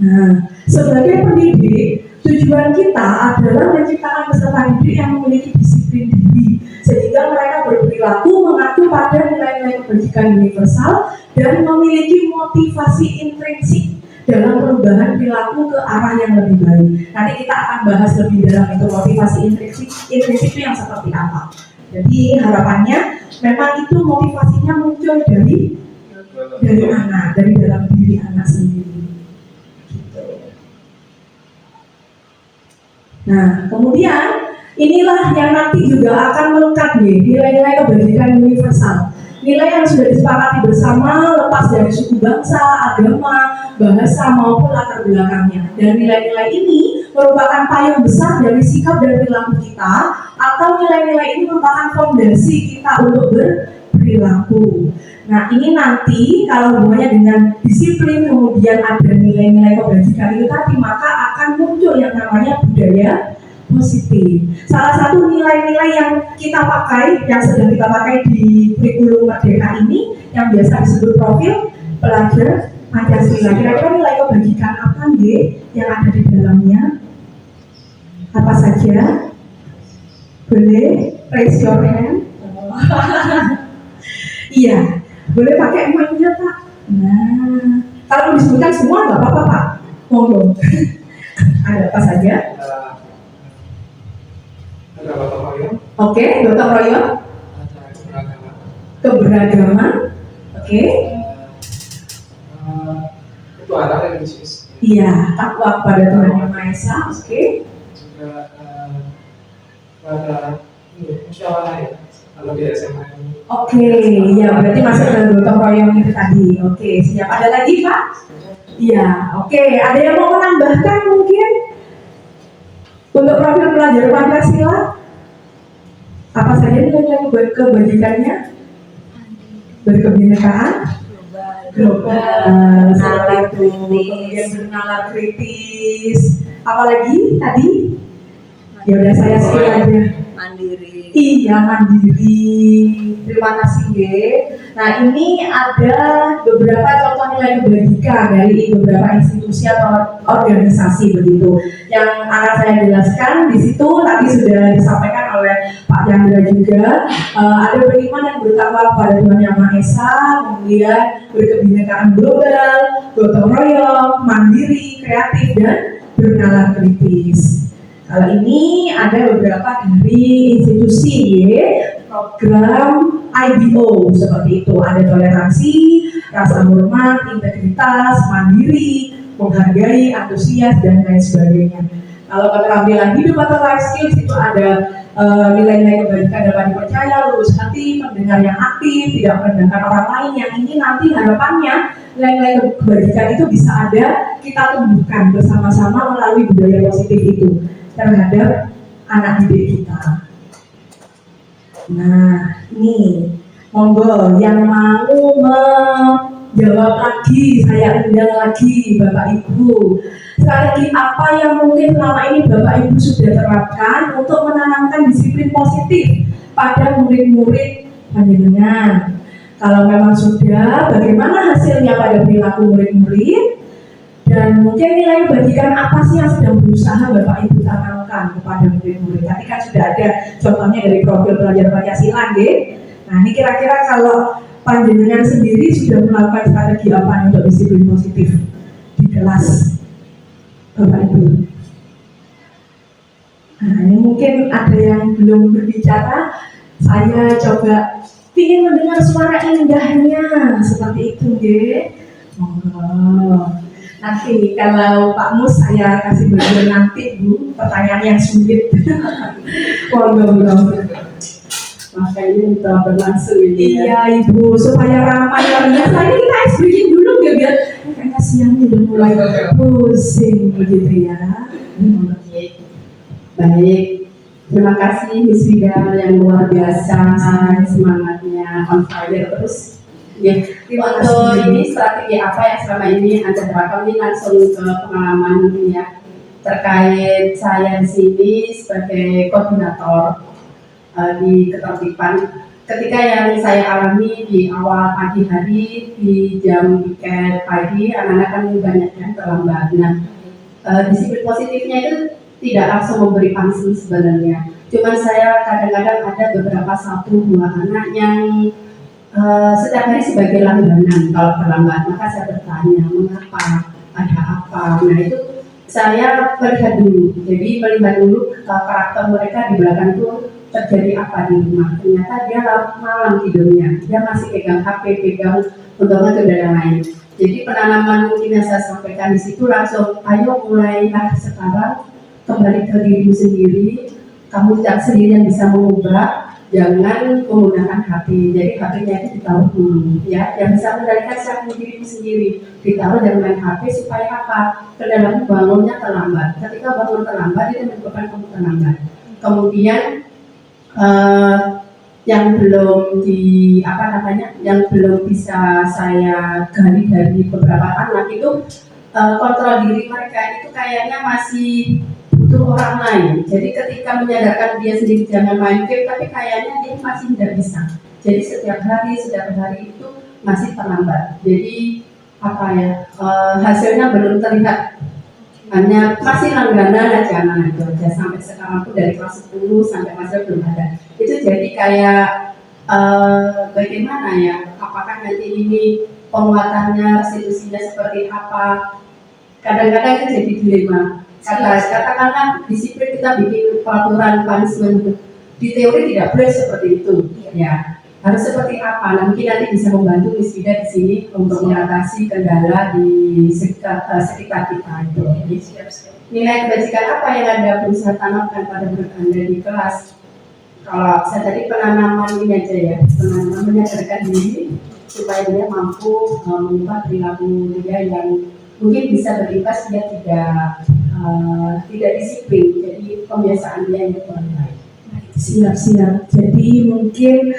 nah, sebagai pendidik, tujuan kita adalah menciptakan peserta didik yang memiliki disiplin diri, sehingga mereka berperilaku mengacu pada nilai-nilai kebajikan universal dan memiliki motivasi intrinsik dalam perubahan perilaku ke arah yang lebih baik. Nanti kita akan bahas lebih dalam itu motivasi intrinsik itu yang seperti apa. Jadi harapannya memang itu motivasinya muncul dari anak, dari dalam diri anak sendiri. Gitu. Nah, kemudian inilah yang nanti juga akan melekat nih nilai-nilai kebajikan universal. Nilai yang sudah disepakati bersama lepas dari suku bangsa, agama, bahasa maupun latar belakangnya. Dan nilai-nilai ini merupakan payung besar dari sikap dan perilaku kita, atau nilai-nilai ini merupakan fondasi kita untuk berperilaku. Nah, ini nanti kalau hubungannya dengan disiplin kemudian ada nilai-nilai kebajikan itu tadi, maka akan muncul yang namanya budaya positif. Salah satu nilai-nilai yang kita pakai, yang sedang kita pakai di kurikulum Merdeka ini, yang biasa disebut profil pelajar Pancasila. Kira-kira nilai kebajikan apa nih yang ada di dalamnya? Apa saja? Boleh raise your hand? Iya, boleh pakai mic-nya Pak. Nah, kalau disebutkan semua nggak apa-apa Pak. Monggo. Ada apa saja? Oke, gotong royong. Keberagaman. Oke. Ketuhanan yang Yesus. Iya, takwa kepada Tuhan Yang Maha Esa. Oke. Juga pada musyawarah ya. Kalau di SMA ini. Oke, ya berarti masuk ke gotong royong itu tadi. Oke, siap. Ada lagi Pak? Iya, oke. Ada yang mau menambahkan mungkin? Untuk profil pelajar Pancasila, apa saja nilai kebajikannya? Berkebinekaan, global, seperti itu. Kemudian bernalar kritis. Apalagi tadi? Ya udah saya skill aja. Mandiri. Iya, mandiri. Terima kasih, Ge. Nah, ini ada beberapa contoh nilai kebajikan dari beberapa institusi atau organisasi begitu. Yang akan saya jelaskan di situ tadi sudah disampaikan oleh Pak Chandra juga. Ada beriman yang bertakwa kepada Tuhan Yang Maha Esa, kemudian berkebinekaan global, gotong royong, mandiri, kreatif, dan bernalar kritis. Kalau ini ada beberapa dari institusi program IBO seperti itu. Ada toleransi, rasa hormat, integritas, mandiri, menghargai, antusias, dan lain sebagainya. Kalau keterampilan hidup atau life skills itu ada nilai-nilai kebajikan dapat dipercaya, lurus hati, pendengar yang aktif, tidak merendahkan orang lain. Yang ini nanti harapannya nilai-nilai kebajikan itu bisa ada kita tumbuhkan bersama-sama melalui budaya positif itu terhadap anak didik kita. Nah, ini monggo yang mau menjawab lagi, saya undang lagi Bapak Ibu. Strategi apa yang mungkin selama ini Bapak Ibu sudah terapkan untuk menanamkan disiplin positif pada murid-murid panjenengan? Kalau memang sudah, bagaimana hasilnya pada perilaku murid-murid? Dan mungkin nilai kebajikan apa sih yang sedang berusaha Bapak Ibu tanamkan kepada murid-murid? Tadi kan sudah ada contohnya dari profil pelajar Pancasila, nggih. Nah, ini kira-kira kalau panjenengan sendiri sudah melakukan strategi apa untuk disiplin positif di kelas Bapak Ibu? Nah, ini mungkin ada yang belum berbicara. Saya coba ingin mendengar suara indahnya seperti itu, nggih. Monggo. Nanti kalau Pak Mus saya kasih bagian nanti Bu, pertanyaan yang sulit. Monggo. Makanya kita berlangsung ini ya. Iya Ibu, supaya ramai yang biasa ini kita ice breaking dulu ya biar kayaknya siang udah mulai pusing begitu ya. Baik, terima kasih Miss Vida yang luar biasa semangatnya on fire terus. Ya, untuk ini strategi apa yang selama ini Anda terapkan? Ini langsung ke pengalaman ya terkait saya di sini sebagai koordinator di ketertiban. Ketika yang saya alami di awal pagi hari di jam weekend pagi, anak-anak kan banyak yang terlambat. Nah, disiplin positifnya itu tidak langsung memberi pangsil sebenarnya. Cuman saya kadang-kadang ada beberapa 1-2 anak yang setiap hari sebagai langganan kalau terlambat, maka saya bertanya mengapa, ada apa. Nah itu saya melihat dulu, jadi melihat dulu karakter mereka di belakang itu terjadi apa di rumah. Ternyata dia larut malam tidurnya, dia masih pegang HP, pegang untuk dan yang lain. Jadi penanaman mungkin yang saya sampaikan di situ langsung, ayo mulailah sekarang kembali ke dirimu sendiri, kamu tidak sendiri yang bisa mengubah. Jangan menggunakan HP, jadi HP-nya itu ditaruh dulu, ya. Yang bisa mengendalikan siapa dirimu sendiri, ditaruh dan main HP supaya apa? Kendala bangunnya terlambat. Ketika bangun terlambat, itu menyebabkan kamu terlambat. Kemudian yang belum yang belum bisa saya gali dari beberapa anak itu kontrol diri mereka itu kayaknya masih butuh orang lain. Jadi ketika menyadarkan dia sendiri jangan main game, tapi kayaknya dia masih tidak bisa. Jadi setiap hari itu masih terlambat. Jadi hasilnya belum terlihat. Hanya masih langganan aja anak-anak aja sampai sekarang pun dari kelas 10 sampai masih belum ada. Itu jadi kayak bagaimana ya? Apakah nanti ini penguatannya, restitusinya seperti apa? Kadang-kadang itu jadi dilema. Katakanlah disiplin kita bikin peraturan punishment di teori tidak boleh seperti itu, ya harus seperti apa? Nah, mungkin nanti bisa membantu Miss Vida di sini untuk mengatasi kendala di sekitar kita itu. Nilai kebajikan apa yang Anda berusaha tanamkan pada murid Anda di kelas? Kalau saya tadi penanaman ini aja ya, penanaman menyadarkan diri supaya dia mampu mengubah perilaku dia yang mungkin bisa berimbas dia tidak disiplin, jadi kebiasaan dia yang kurang baik. Siap. Jadi mungkin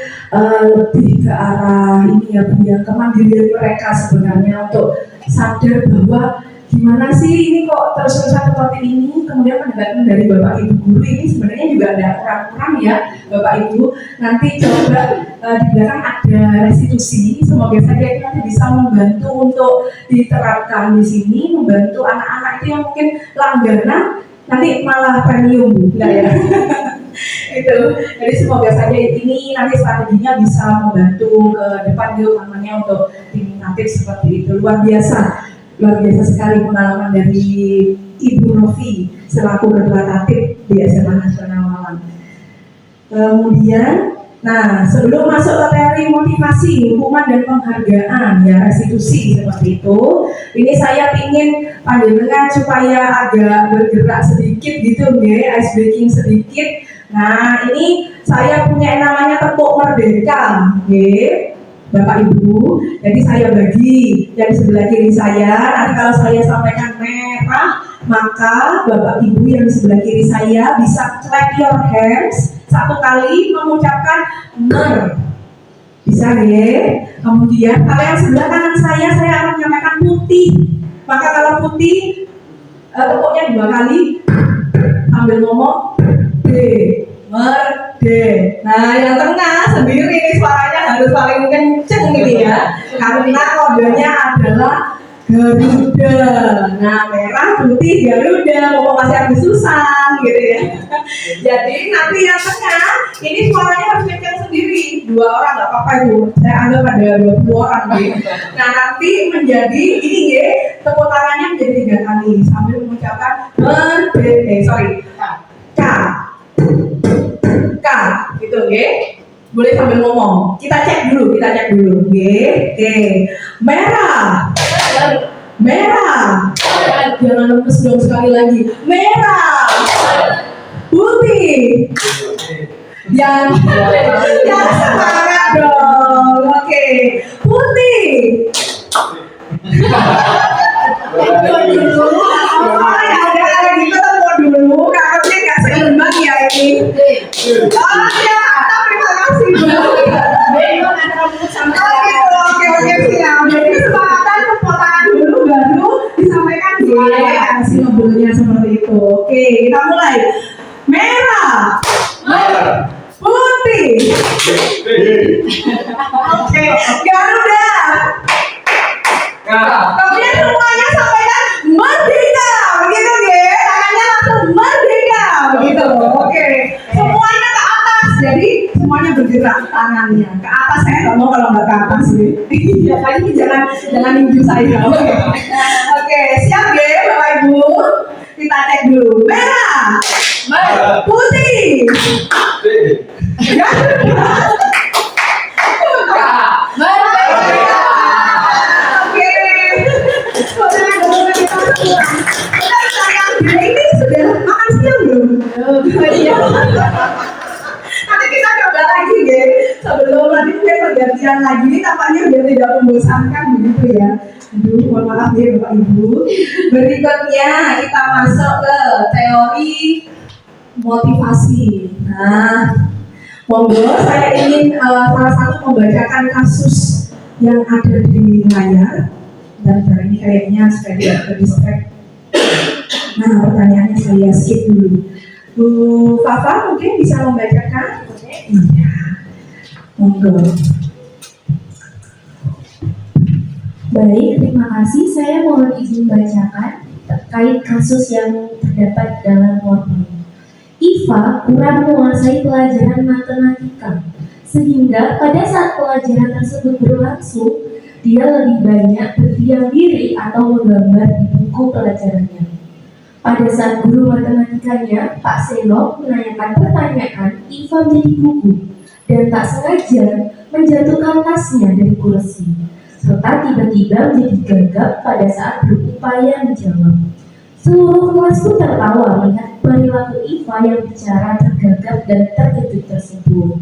lebih ke arah ini ya Bu ya, kemandirian mereka sebenarnya untuk sadar bahwa gimana sih ini kok terus-terusan seperti ini, kemudian pendekatan dari Bapak Ibu guru ini sebenarnya juga ada kurang-kurang ya Bapak Ibu. Nanti coba di belakang ada restitusi, semoga saja itu nanti bisa membantu untuk diterapkan di sini, membantu anak-anak itu yang mungkin langganan nanti malah premium Bu, enggak ya? Itu. Jadi semoga saja ini nanti strateginya bisa membantu ke depan gitu, namanya untuk timnatif seperti itu. Luar biasa sekali pengalaman dari Ibu Novi selaku ketua tatip di SMA Nasional Malang. Kemudian Nah, sebelum masuk ke teori motivasi, hukuman dan penghargaan, ya restitusi seperti itu. Ini saya ingin panjenengan supaya agak bergerak sedikit gitu, ya, ice breaking sedikit. Nah, ini saya punya yang namanya tepuk merdeka, ya, Bapak Ibu. Jadi saya bagi yang di sebelah kiri saya. Nanti kalau saya sampaikan merah, maka Bapak Ibu yang di sebelah kiri saya bisa clap your hands satu kali mengucapkan mer. Bisa ya. Kemudian kalau yang sebelah kanan saya akan menyampaikan putih. Maka kalau putih tepuknya 2 kali sambil ngomong D, merde. Nah yang tengah sendiri ini suaranya harus paling kenceng ini ya, karena kodenya adalah Garuda. Nah merah, putih, Garuda. Mau masih agak susah gitu ya. Jadi nanti yang tengah ini suaranya harus kencang sendiri. 2 orang nggak apa-apa itu. Saya anggap ada 20 orang gitu. Nah nanti menjadi ini ya, tepuk tangannya menjadi 3 kali sambil mengucapkan K gitu ya. Boleh sambil ngomong. Kita cek dulu. Oke. Merah. Jangan lemes dong, sekali lagi. Merah. Putih. Yang semangat dong. Oke. Putih. Oh ya ada gitu temu dulu. Kakaknya nggak seimbang ya ini. Oh ya, terima kasih Oke siap. Jadi kesepakatan tepuk tangan dulu baru disampaikan kasih ngobrolnya seperti itu. Oke, kita mulai. Merah. Putih. Oke, Garuda. Kemudian semuanya sampaikan merdeka, begitu ya? Tangannya langsung merdeka, begitu. Oke, semuanya ke atas. Jadi semuanya bergerak tangannya ke atas. Saya nggak mau kalau nggak ke atas nih. Ya ini jangan ninju saya. Oke, siap ya Bapak Ibu. Kita cek dulu. Merah, putih, ini sudah makan siang belum? Nanti kita coba lagi ya. Sebelum nanti kita pergantian lagi, ini tampaknya biar tidak membosankan begitu ya. Aduh, mohon maaf ya Bapak Ibu. Berikutnya kita masuk ke teori motivasi. Nah, monggo saya ingin salah satu membacakan kasus yang ada di layar. Dan hari ini kayaknya supaya tidak terdistract. Nah, pertanyaannya saya skip dulu. Bu Fafa mungkin bisa membacakan? Iya. Monggo. Baik, terima kasih. Saya mohon izin bacakan terkait kasus yang terdapat dalam workbook. Iva kurang menguasai pelajaran matematika, sehingga pada saat pelajaran tersebut berlangsung, dia lebih banyak berdiam diri atau menggambar di buku pelajarannya. Pada saat guru matematikanya, Pak Seno, menanyakan pertanyaan, Iva menjadi gugup dan tak sengaja menjatuhkan tasnya dari kursi, serta tiba-tiba menjadi gagap pada saat berupaya menjawab. Seluruh kelas pun tertawa melihat perilaku Iva yang bicara tergagap dan terkejut tersebut.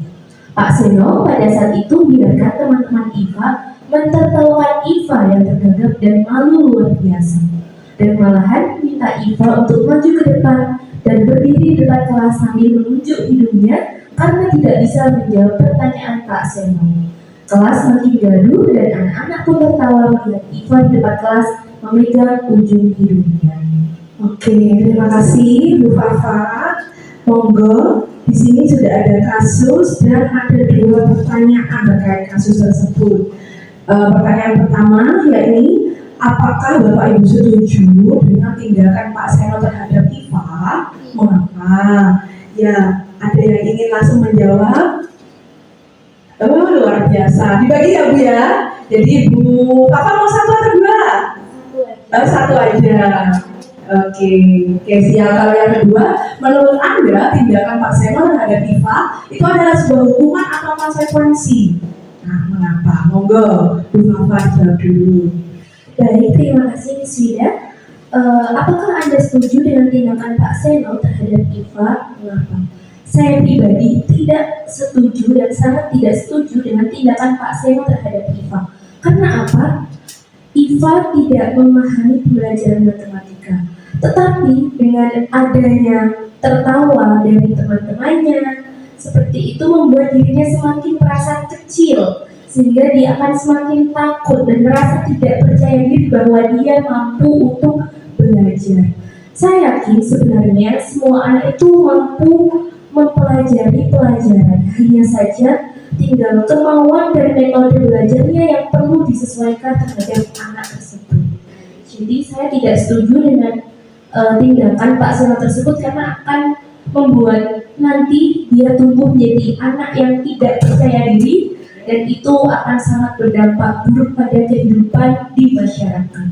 Pak Seno pada saat itu membiarkan teman-teman Iva mentertawakan Iva yang tergagap dan malu luar biasa, dan malahan minta Iva untuk maju ke depan dan berdiri di depan kelas sambil menunjuk hidungnya karena tidak bisa menjawab pertanyaan Pak Seno. Kelas makin gaduh dan anak-anak pun tertawa melihat Iva di depan kelas memegang ujung hidungnya. Oke, terima kasih Bu Fafa. Monggo, di sini sudah ada kasus dan ada 2 pertanyaan terkait kasus tersebut. Pertanyaan pertama yakni, apakah Bapak Ibu setuju dengan tindakan Pak Seno terhadap Iva? Mengapa? Ya, ada yang ingin langsung menjawab? Oh, luar biasa. Dibagi ya Bu ya. Jadi Bu Fafa mau 1 atau 2? 1 aja. Oke, siap. Kalau yang kedua, menurut Anda tindakan Pak Seno terhadap terhadap IFA itu adalah sebuah hukuman atau konsekuensi. Nah, mengapa? Monggo, Bu Fafa jawab dulu. Baik, terima kasih Miss Wida. Apakah Anda setuju dengan tindakan Pak Seno terhadap IFA? Mengapa? Saya pribadi tidak setuju dan sangat tidak setuju dengan tindakan Pak Seno terhadap IFA. Karena apa? IFA tidak memahami pembelajaran matematika. Tetapi dengan adanya tertawa dari teman-temannya, seperti itu membuat dirinya semakin merasa kecil, sehingga dia akan semakin takut dan merasa tidak percaya diri bahwa dia mampu untuk belajar. Saya yakin sebenarnya semua anak itu mampu mempelajari pelajaran, hanya saja tinggal kemauan dan metode belajarnya yang perlu disesuaikan terhadap anak tersebut. Jadi saya tidak setuju dengan tindakan Pak Seno tersebut karena akan membuat nanti dia tumbuh menjadi anak yang tidak percaya diri dan itu akan sangat berdampak buruk pada kehidupan di masyarakat.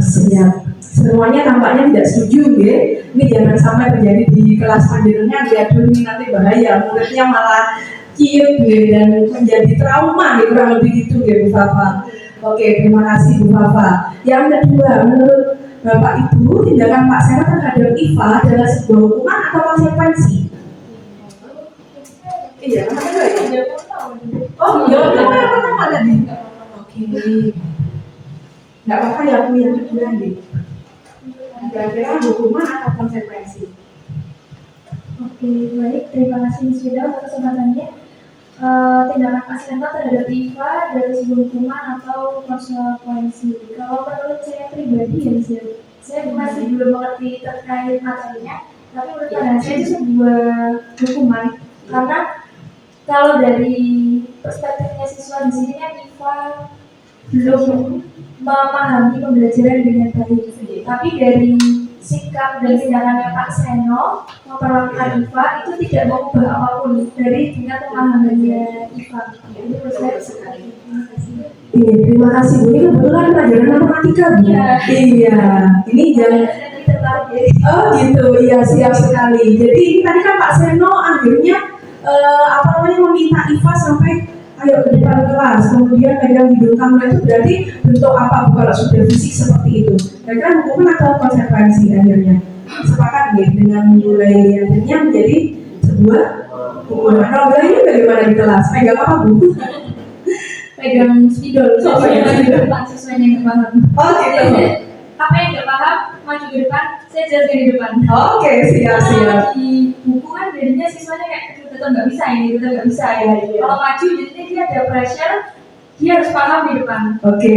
Siap. Semuanya tampaknya tidak setuju, ya. Ini jangan sampai terjadi di kelas panjenengan, lihat dulu ini nanti bahaya, muridnya malah ciut dan menjadi trauma, kurang lebih gitu, Bu Fafa. Oke, terima kasih Bu Fafa. Yang kedua, menurut Bapak Ibu, tindakan Pak Seno terhadap IFA adalah sebuah hukuman atau konsekuensi? Iya, oh, jawab yang pertama tadi. Oke, nggak apa-apa ya Bu, yang kedua nih. Kira-kira hukuman atau konsekuensi? Oke, baik. Terima kasih Miss Wida untuk kesempatannya. Tindakan Pak Seno terhadap IFA dari sebuah hukuman atau konsekuensi. Kalau menurut saya pribadi ya, saya masih belum mengerti terkait materinya, tapi menurut saya itu sebuah hukuman karena kalau dari perspektifnya siswa di sini kan IFA belum memahami pembelajaran dengan baik. Tapi dari sikap dan tindakannya Pak Seno memperlakukan IFA itu tidak mengubah apapun dari tingkat pemahamannya IFA. Jadi menurut saya sekali. Iya, terima kasih Bu. Ini kebetulan pelajaran matematika Bu. Iya. Ini jangan. Oh gitu, iya siap sekali. Jadi ini tadi kan Pak Seno akhirnya meminta IFA sampai ayo ke depan kelas, kemudian pegang hidung kamu, itu berarti bentuk apa Bu kalau sudah fisik seperti itu? Kira-kira hukuman atau konsekuensi akhirnya? Sepakat ya dengan mulai akhirnya menjadi sebuah hukuman. Kalau boleh ini bagaimana di kelas? Pegang apa Bu? Pegang spidol, sesuai yang paham. Oh gitu. Apa yang nggak paham, maju ke depan, saya jelaskan di depan. Oke, siap. Di buku kan jadinya siswanya kayak tetap nggak bisa ini, tetap nggak bisa ya. Kalau maju jadinya dia ada pressure, dia harus paham di depan. Oke.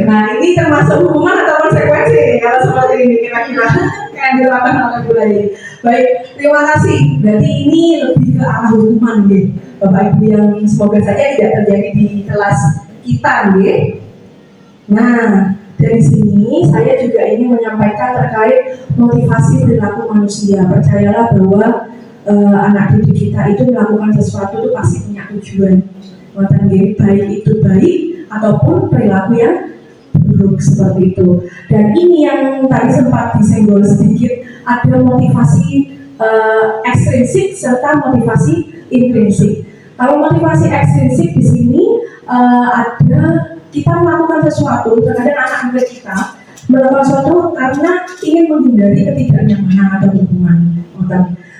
Nah ini termasuk hukuman atau konsekuensi kalau seperti ini kira-kira yang dilakukan oleh Bu Lay. Baik, terima kasih. Berarti ini lebih ke arah hukuman ya, Bapak Ibu yang semoga saja tidak terjadi di kelas kita ya. Nah, dari sini saya juga ingin menyampaikan terkait motivasi perilaku manusia. Percayalah bahwa anak didik kita itu melakukan sesuatu itu pasti punya tujuan. Baik itu baik ataupun perilaku yang buruk seperti itu. Dan ini yang tadi sempat disenggol sedikit, ada motivasi ekstrinsik serta motivasi intrinsik. Kalau motivasi ekstrinsik di sini ada kita melakukan sesuatu, terkadang anak muda kita melakukan sesuatu karena ingin menghindari ketidaknyamanan atau hubungan.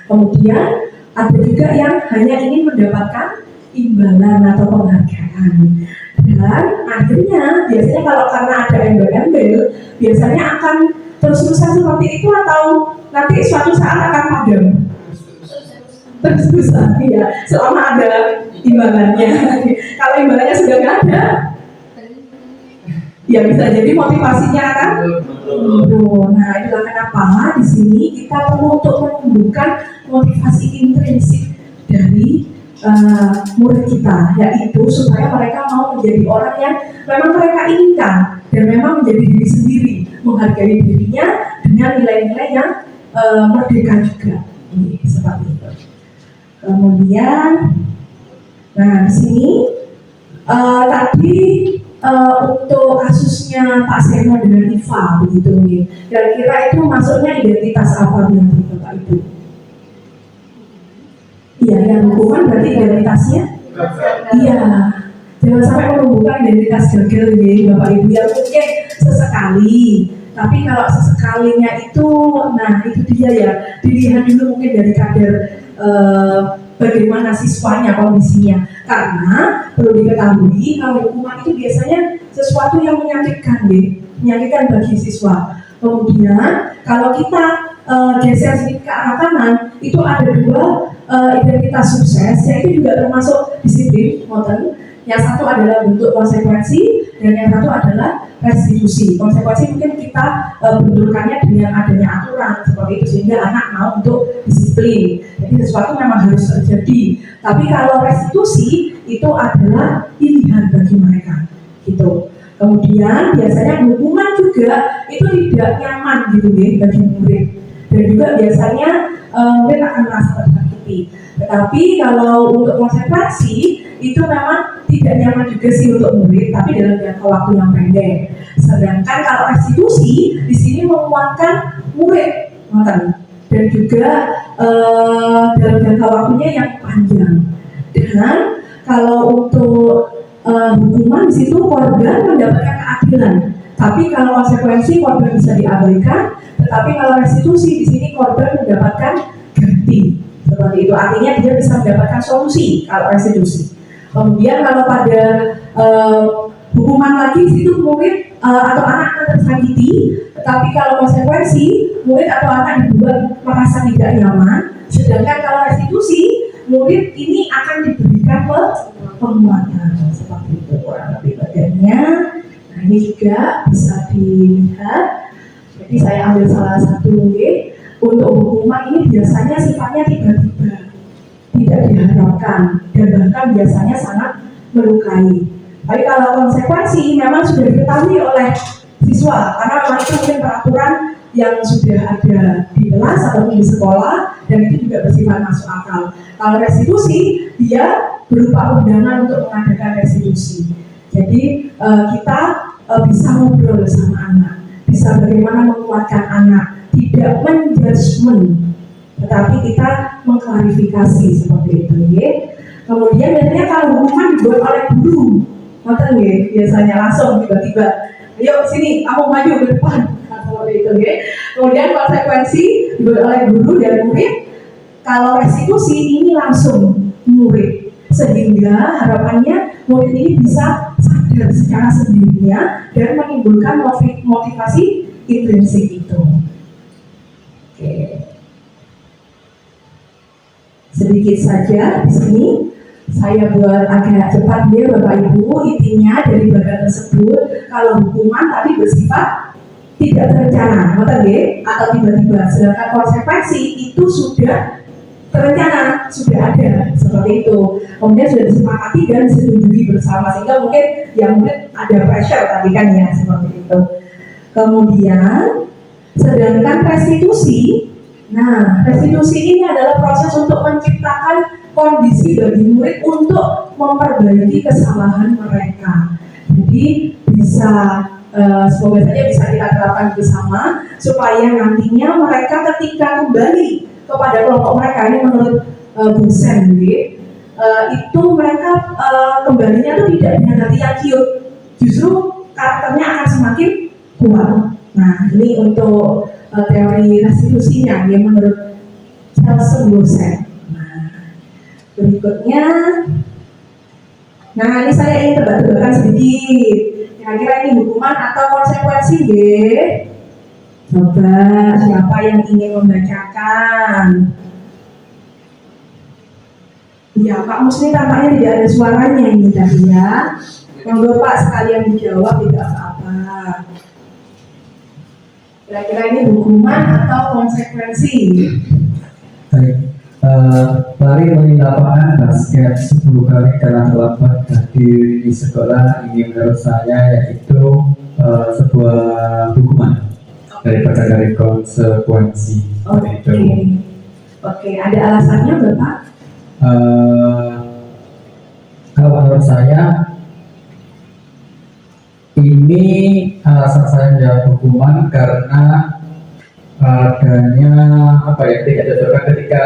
Kemudian ada juga yang hanya ingin mendapatkan imbalan atau penghargaan. Dan akhirnya biasanya kalau karena ada embel-embel, biasanya akan terus-terusan seperti itu atau nanti suatu saat akan padam. Terus-terusan, ya, selama ada imbalannya. Kalau imbalannya sudah nggak ada, ya bisa jadi motivasinya akan turun. Nah, itulah kenapa di sini kita perlu untuk menumbuhkan motivasi intrinsik dari murid kita, yaitu supaya mereka mau menjadi orang yang memang mereka inginkan dan memang menjadi diri sendiri, menghargai dirinya dengan nilai-nilai yang merdeka juga. Ini seperti itu. Kemudian, nah di sini tadi untuk kasusnya Pak Seno dengan IFA begitu nih. Kira-kira itu masuknya identitas apa nanti Bapak Ibu? hukuman berarti identitasnya iya, jangan sampai menumbuhkan identitas gagal ya Bapak Ibu yang mungkin sesekali. Tapi kalau sesekalinya itu, nah itu dia ya, dilihat dulu mungkin dari kadar bagaimana siswanya kondisinya. Karena perlu diketahui kalau hukuman itu biasanya sesuatu yang menyakitkan menyakitkan bagi siswa. Kemudian kalau kita geser sedikit ke arah kanan, itu ada dua identitas sukses, yaitu juga termasuk disiplin, modern. Yang satu adalah bentuk konsekuensi, dan yang satu adalah restitusi. Konsekuensi mungkin kita benturkannya dengan adanya aturan seperti itu sehingga anak mau untuk disiplin. Jadi sesuatu memang harus terjadi. Tapi kalau restitusi itu adalah pilihan bagi mereka, gitu. Kemudian biasanya hukuman juga itu tidak nyaman gitu ya bagi murid, dan juga biasanya murid akan merasa tersakiti. Tetapi kalau untuk konsekuensi itu memang tidak nyaman juga sih untuk murid, tapi dalam jangka waktu yang pendek. Sedangkan kalau restitusi di sini menguatkan murid, dan juga dalam jangka waktunya yang panjang. Dan kalau untuk hukuman di situ korban mendapatkan keadilan, tapi kalau konsekuensi korban bisa diabaikan, tetapi kalau restitusi di sini korban mendapatkan ganti seperti itu. Artinya dia bisa mendapatkan solusi kalau restitusi. Kemudian kalau pada hukuman lagi di situ murid atau anak tersakiti, tetapi kalau konsekuensi murid atau anak dibuat merasa tidak nyaman. Sedangkan kalau restitusi murid ini akan diberikan penguatan seperti itu kurang lebih bagiannya. Nah ini juga bisa dilihat. Jadi saya ambil salah satu untuk hukuman ini biasanya sifatnya tiba-tiba, tidak diharapkan, dan bahkan biasanya sangat melukai. Tapi kalau konsekuensi memang sudah diketahui oleh siswa, karena memang itu mungkin peraturan yang sudah ada di kelas atau di sekolah, dan itu juga bersifat masuk akal. Kalau restitusi, dia berupa undangan untuk mengadakan restitusi. Jadi kita bisa ngobrol sama anak, bisa bagaimana menguatkan anak, tidak menjudgment, tetapi kita mengklarifikasi seperti itu ya. Kemudian biasanya kalau hukuman dibuat oleh guru, biasanya langsung tiba-tiba, ayo sini kamu maju ke depan, seperti itu ya. Kemudian konsekuensi dibuat oleh guru dan murid. Kalau restitusi ini langsung murid, sehingga harapannya murid ini bisa sadar secara sendirinya dan menimbulkan motivasi intrinsik itu. Oke. Sedikit saja di sini saya buat agak cepat ya Bapak Ibu. Intinya dari bagian tersebut, kalau hukuman tadi bersifat tidak terencana, atau tiba-tiba. Sedangkan konsekuensi itu sudah terencana, sudah ada seperti itu. Kemudian sudah disepakati dan disetujui bersama, sehingga mungkin yang mungkin ada pressure tadi kan ya seperti itu. Kemudian sedangkan restitusi, nah restitusi ini adalah proses untuk menciptakan kondisi bagi murid untuk memperbaiki kesalahan mereka. Jadi bisa semoga saja bisa kita terapkan bersama supaya nantinya mereka ketika kembali kepada kelompok mereka, ini menurut dosen itu mereka kembalinya itu tidak dengan hati yang cute, justru karakternya akan semakin kuat. Nah ini untuk teori restitusinya yang menurut Charles dosen. Nah berikutnya, nah ini saya ingin tebak-tebakan sedikit, kira-kira ini hukuman atau konsekuensi Coba siapa yang ingin membacakan? Ya Pak Musni tampaknya tidak ada suaranya ini tadi ya. Monggo Pak sekalian dijawab, tidak apa-apa. Kira-kira ini hukuman atau konsekuensi? Baik, lari lapangan basket 10 kali karena terlambat hadir di sekolah, ini menurut saya yaitu sebuah hukuman daripada dari konsekuensi. Oke, ada alasannya Bapak? Kalau menurut saya ini alasan saya menjawab hukuman karena adanya apa ya, tidak cocokkan ketika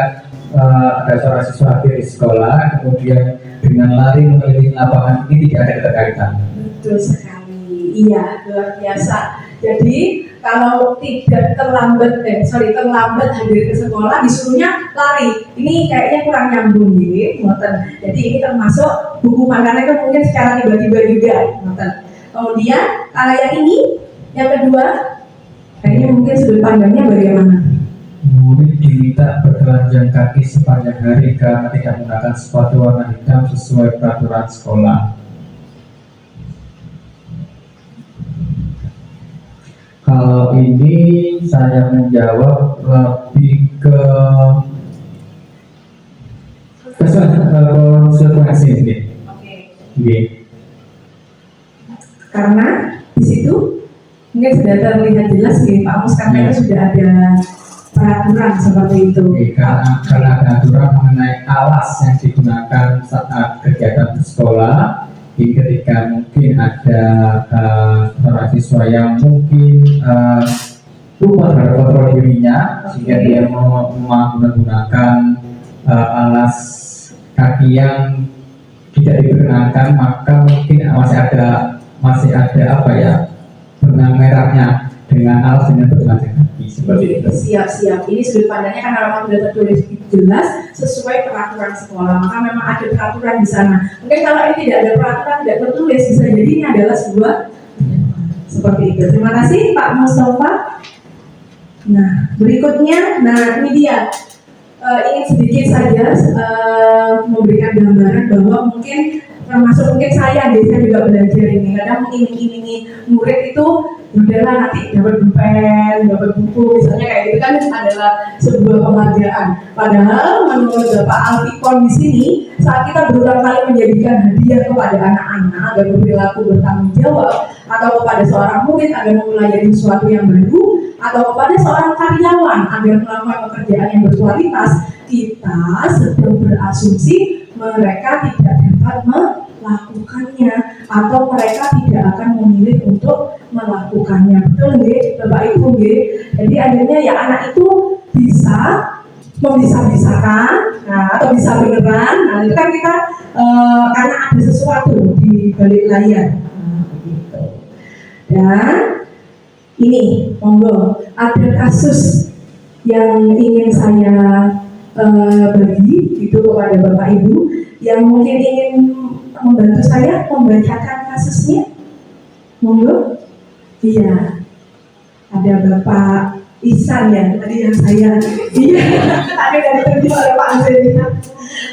ada seorang siswa hadir di sekolah kemudian dengan lari mengelilingi lapangan ini tidak ada keterkaitan. Betul sekali, iya luar biasa. Jadi kalau tidak terlambat hadir ke sekolah disuruhnya lari, ini kayaknya kurang nyambung nih, ngoten. Jadi ini termasuk buku makanan itu mungkin secara tiba-tiba juga, ngoten. Kemudian kalau yang ini, yang kedua, kayaknya mungkin sudut pandangnya bagaimana? Murid diminta bertelanjang kaki sepanjang hari karena tidak menggunakan sepatu warna hitam sesuai peraturan sekolah. Kalau ini saya menjawab lebih ke konsekuensi ini. Oke. Karena di situ mungkin sudah terlihat jelas nih Pak Mus, karena sudah ada peraturan seperti itu. Karena ada aturan mengenai alas yang digunakan saat kegiatan sekolah. Jadi ketika mungkin ada para siswa yang mungkin lupa terhadap kontrol dirinya sehingga dia menggunakan alas kaki yang tidak diperkenankan, maka mungkin masih ada apa ya, benang merahnya dengan alas dengan bertelanjang kaki seperti itu. Siap. Ini sudut pandangnya kan memang sudah tertulis jelas sesuai peraturan sekolah, maka memang ada peraturan di sana. Mungkin kalau ini tidak ada peraturan, tidak tertulis, bisa jadi ini adalah sebuah seperti itu. Terima kasih Pak Mustafa. Nah berikutnya, ini dia. Ingin sedikit saja memberikan gambaran bahwa mungkin termasuk mungkin saya juga belajar ini kadang mengiming-imingi murid itu udahlah nanti dapat pulpen, dapat buku misalnya kayak gitu kan adalah sebuah penghargaan. Padahal menurut Bapak Alfikon di sini saat kita berulang kali menjadikan hadiah kepada anak-anak agar berperilaku bertanggung jawab, atau kepada seorang murid agar mempelajari sesuatu yang baru, atau kepada seorang karyawan agar melakukan pekerjaan yang berkualitas, kita sedang berasumsi mereka tidak dapat melakukannya atau mereka tidak akan memilih untuk melakukannya. Betul nggih, Bapak Ibu nggih? Jadi akhirnya ya anak itu bisa membisa-bisakan, atau bisa beneran. Nah itu kan kita karena ada sesuatu di balik layar. Begitu. Dan ini, monggo, ada kasus yang ingin saya bagi itu kepada Bapak Ibu yang mungkin ingin membantu saya membacakan kasusnya. Monggo. Iya. Ada Bapak Ihsan ya, tadi yang saya tadi dari tadi oleh Pak Azrina.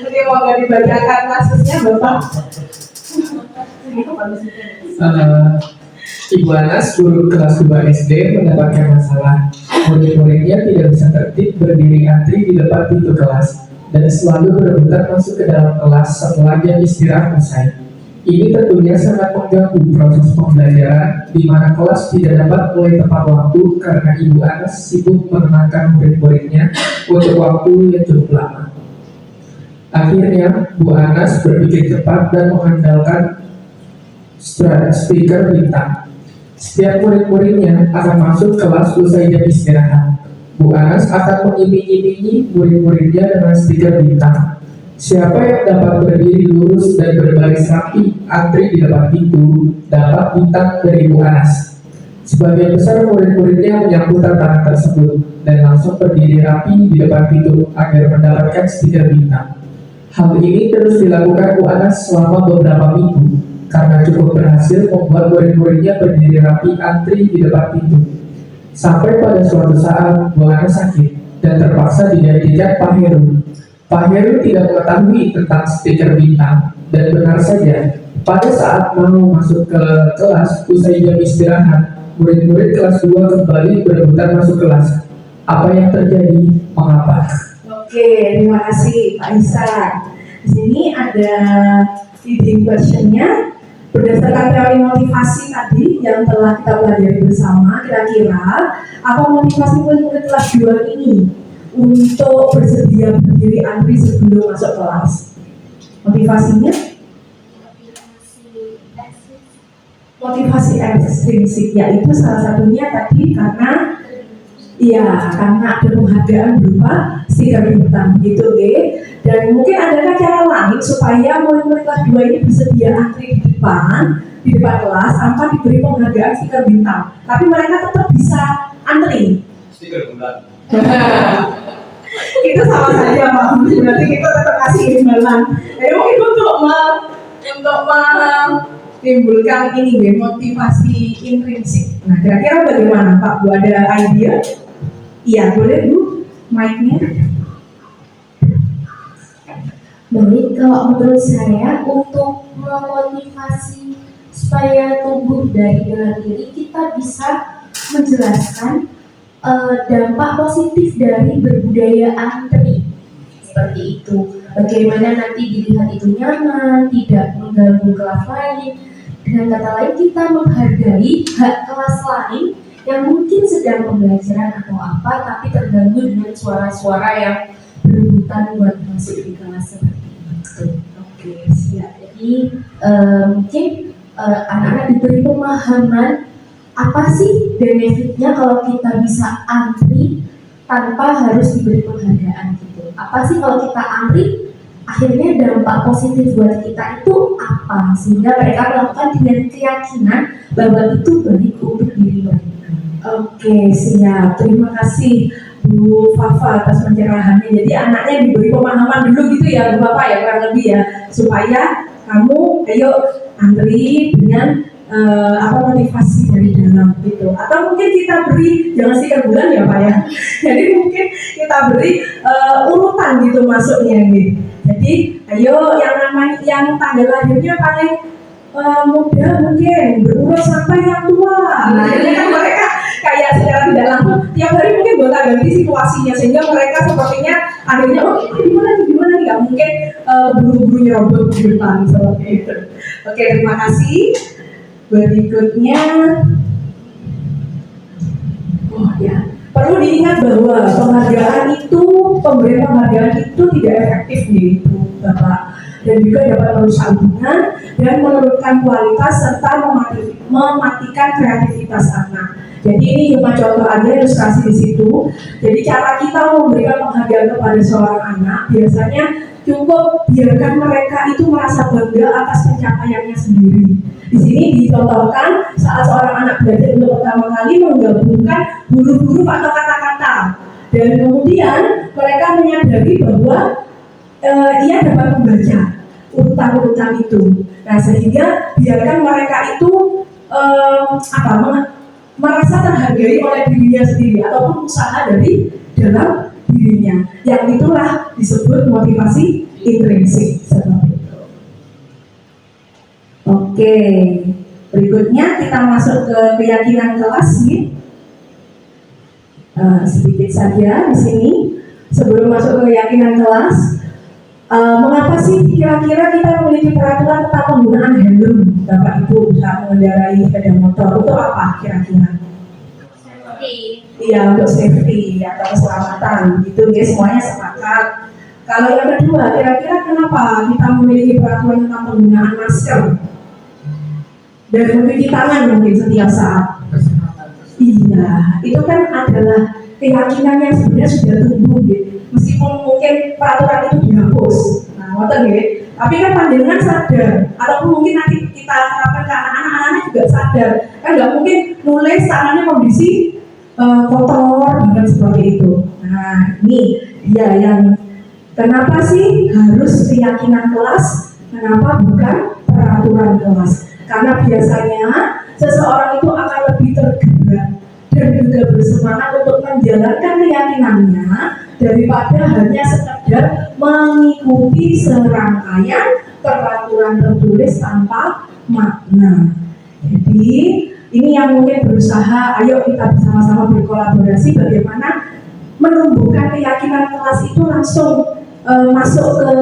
Jadi monggo dibacakan kasusnya Bapak. Ibu Anas, guru kelas 2 SD, mendapatkan masalah. Murid-muridnya tidak bisa tertib berdiri antri di depan pintu kelas dan selalu berebutan masuk ke dalam kelas setelah jam istirahat usai. Ini tentunya sangat mengganggu proses pembelajaran di mana kelas tidak dapat mulai tepat waktu karena Ibu Anas sibuk menenangkan murid-muridnya untuk waktu yang cukup lama. Akhirnya, Bu Anas berpikir cepat dan mengandalkan speaker bintang. Setiap murid-muridnya akan masuk kelas usai jam istirahat. Bu Anas akan mengiming-imingi murid-muridnya dengan stiker bintang. Siapa yang dapat berdiri lurus dan berbaris rapi antri di depan pintu dapat bintang dari Bu Anas. Sebagian besar murid-muridnya menyambut tantangan tersebut dan langsung berdiri rapi di depan pintu agar mendapatkan stiker bintang. Hal ini terus dilakukan Bu Anas selama beberapa minggu karena cukup berhasil membuat murid-muridnya berdiri rapi antri di depan pintu. Sampai pada suatu saat Bu Anas sakit dan terpaksa digantikan Pak Heru. Pak Heru tidak mengetahui tentang stiker bintang dan benar saja pada saat mau masuk ke kelas usai jam istirahat, murid-murid kelas 2 kembali berebutan masuk kelas. Apa yang terjadi? Mengapa? Oke, terima kasih Pak Ihsan. Di sini ada leading questionnya. Berdasarkan teori motivasi tadi yang telah kita pelajari bersama, kira-kira apa motivasi murid-murid kelas 2 ini untuk bersedia berdiri antri sebelum masuk kelas? Motivasinya? Motivasi ekstrinsik, yaitu salah satunya tadi karena Iya, karena ada penghargaan berupa stiker bintang gitu, deh. Dan mungkin adakah cara lain supaya murid-murid kelas 2 ini bersedia antri di depan kelas tanpa diberi penghargaan stiker bintang, tapi mereka tetap bisa antri. Stiker bulan. Itu sama saja, Pak. Berarti kita tetap kasih imbalan. Jadi mungkin untuk menimbulkan ini motivasi intrinsik. Nah, kira-kira bagaimana, Pak? Bu, ada ide? Iya, boleh Bu, mic-nya. Baik, kalau menurut saya untuk memotivasi supaya tumbuh dari dalam diri, kita bisa menjelaskan dampak positif dari berbudaya antri seperti itu. Bagaimana nanti dilihat itu nyaman, tidak mengganggu kelas lain. Dengan kata lain, kita menghargai hak kelas lain yang mungkin sedang pembelajaran atau apa, tapi terganggu dengan suara-suara yang berebutan buat masuk di kelas seperti itu. Oke, siap. Jadi mungkin anak-anak diberi pemahaman apa sih benefitnya kalau kita bisa antri tanpa harus diberi penghargaan gitu. Apa sih kalau kita antri, akhirnya dampak positif buat kita itu apa? Sehingga mereka melakukan dengan keyakinan bahwa itu baik untuk diri mereka. Oke, siap. Terima kasih Bu Fafa atas pencerahannya. Jadi anaknya diberi pemahaman dulu gitu ya Bu Fafa ya, kurang lebih ya, supaya kamu ayo antri dengan motivasi dari dalam gitu. Atau mungkin kita beri, jangan stiker bulan ya Pak ya. Jadi mungkin kita beri urutan gitu masuknya gitu. Jadi ayo yang tanggal lahirnya paling muda mungkin berurut sampai yang tua. Nah, ini kan mereka kayak secara tidak langsung tiap hari mungkin gonta ganti situasinya, sehingga mereka sepertinya akhirnya gimana nih nggak mungkin buru-buru nyerobot di depan seperti itu. Oke, terima kasih. Berikutnya, perlu diingat bahwa pemberian penghargaan itu tidak efektif nih Bapak, dan juga dapat merusak hubungan dan menurunkan kualitas serta mematikan kreativitas anak. Jadi ini cuma contoh aja, ilustrasi di situ. Jadi cara kita memberikan penghargaan kepada seorang anak biasanya cukup biarkan mereka itu merasa bangga atas pencapaiannya sendiri. Di sini dicontohkan saat seorang anak belajar untuk pertama kali menggabungkan huruf-huruf atau kata-kata, dan kemudian mereka menyadari bahwa ia dapat membaca urutan-urutan itu. Nah, sehingga biarkan mereka itu merasa terhargai oleh dirinya sendiri ataupun usaha dari dalam dirinya. Yang itulah disebut motivasi intrinsik seperti itu. Oke, berikutnya kita masuk ke keyakinan kelas nih. Sedikit saja di sini sebelum masuk ke keyakinan kelas. Mengapa sih kira-kira kita memiliki peraturan tentang penggunaan helm Bapak Ibu saat mengendarai sepeda motor? Untuk apa kira-kira? Iya, untuk safety atau keselamatan gitu ya, semuanya sepakat. Kalau yang kedua, kira-kira kenapa kita memiliki peraturan tentang penggunaan masker dan mencuci tangan mungkin setiap saat? Iya, itu kan adalah keyakinan yang sebenarnya sudah tumbuh gitu. Meskipun mungkin peraturan itu dihapus, tapi kan panjenengan sadar, ataupun mungkin nanti kita terapkan ke anak-anak juga sadar, kan nggak mungkin nulis tangannya kondisi kotor dan seperti itu. Nah, ini dia yang kenapa sih harus keyakinan kelas, kenapa bukan peraturan kelas? Karena biasanya seseorang itu akan lebih tergerak dan juga bersemangat untuk menjalankan keyakinannya daripada hanya sekedar mengikuti serangkaian peraturan tertulis tanpa makna. Jadi ini yang mungkin berusaha, ayo kita bersama-sama berkolaborasi bagaimana menumbuhkan keyakinan kelas itu langsung masuk ke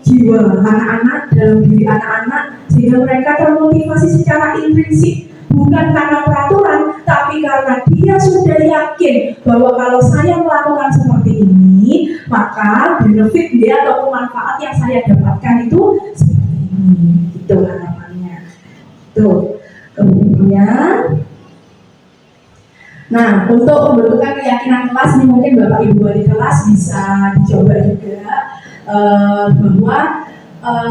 jiwa anak-anak, dalam diri anak-anak, sehingga mereka termotivasi secara intrinsik, bukan karena peraturan, tapi karena dia sudah yakin bahwa kalau saya melakukan seperti ini, maka benefit dia atau manfaat yang saya dapatkan itu seperti ini. Itu harapannya. Tuh. Kemudian Nah, untuk pembentukan keyakinan kelas ini mungkin Bapak Ibu wali kelas bisa dicoba juga bahwa